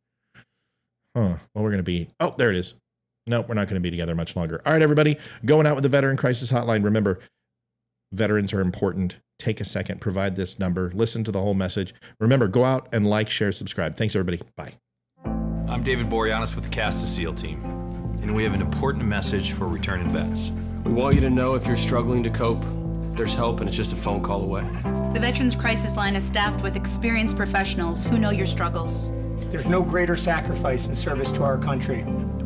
Well, we're going to be... Oh, there it is. Nope, we're not going to be together much longer. All right, everybody, going out with the Veteran Crisis Hotline. Remember, veterans are important. Take a second, provide this number, listen to the whole message. Remember, go out and like, share, subscribe. Thanks, everybody. Bye. I'm David Boreanaz with the Cast of SEAL team, and we have an important message for returning vets. We want you to know if you're struggling to cope, there's help and it's just a phone call away. The Veterans Crisis Line is staffed with experienced professionals who know your struggles. There's no greater sacrifice in service to our country.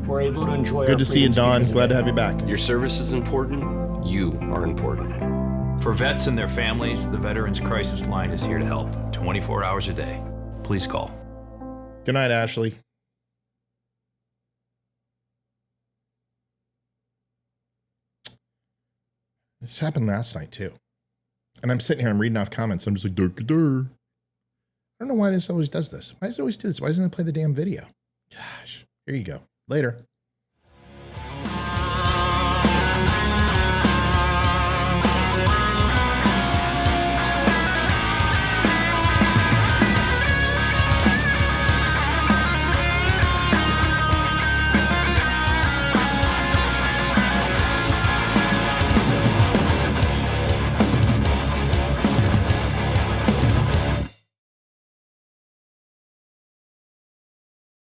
We're able to enjoy Good to see you, Don. Glad to have you back. Your service is important. You are important. For vets and their families, the Veterans Crisis Line is here to help 24 hours a day. Please call. Good night, Ashley. This happened last night, too. And I'm sitting here, I'm reading off comments. I'm just like, dur, dur. I don't know why this always does this. Why does it always do this? Why doesn't it play the damn video? Gosh, here you go. Later.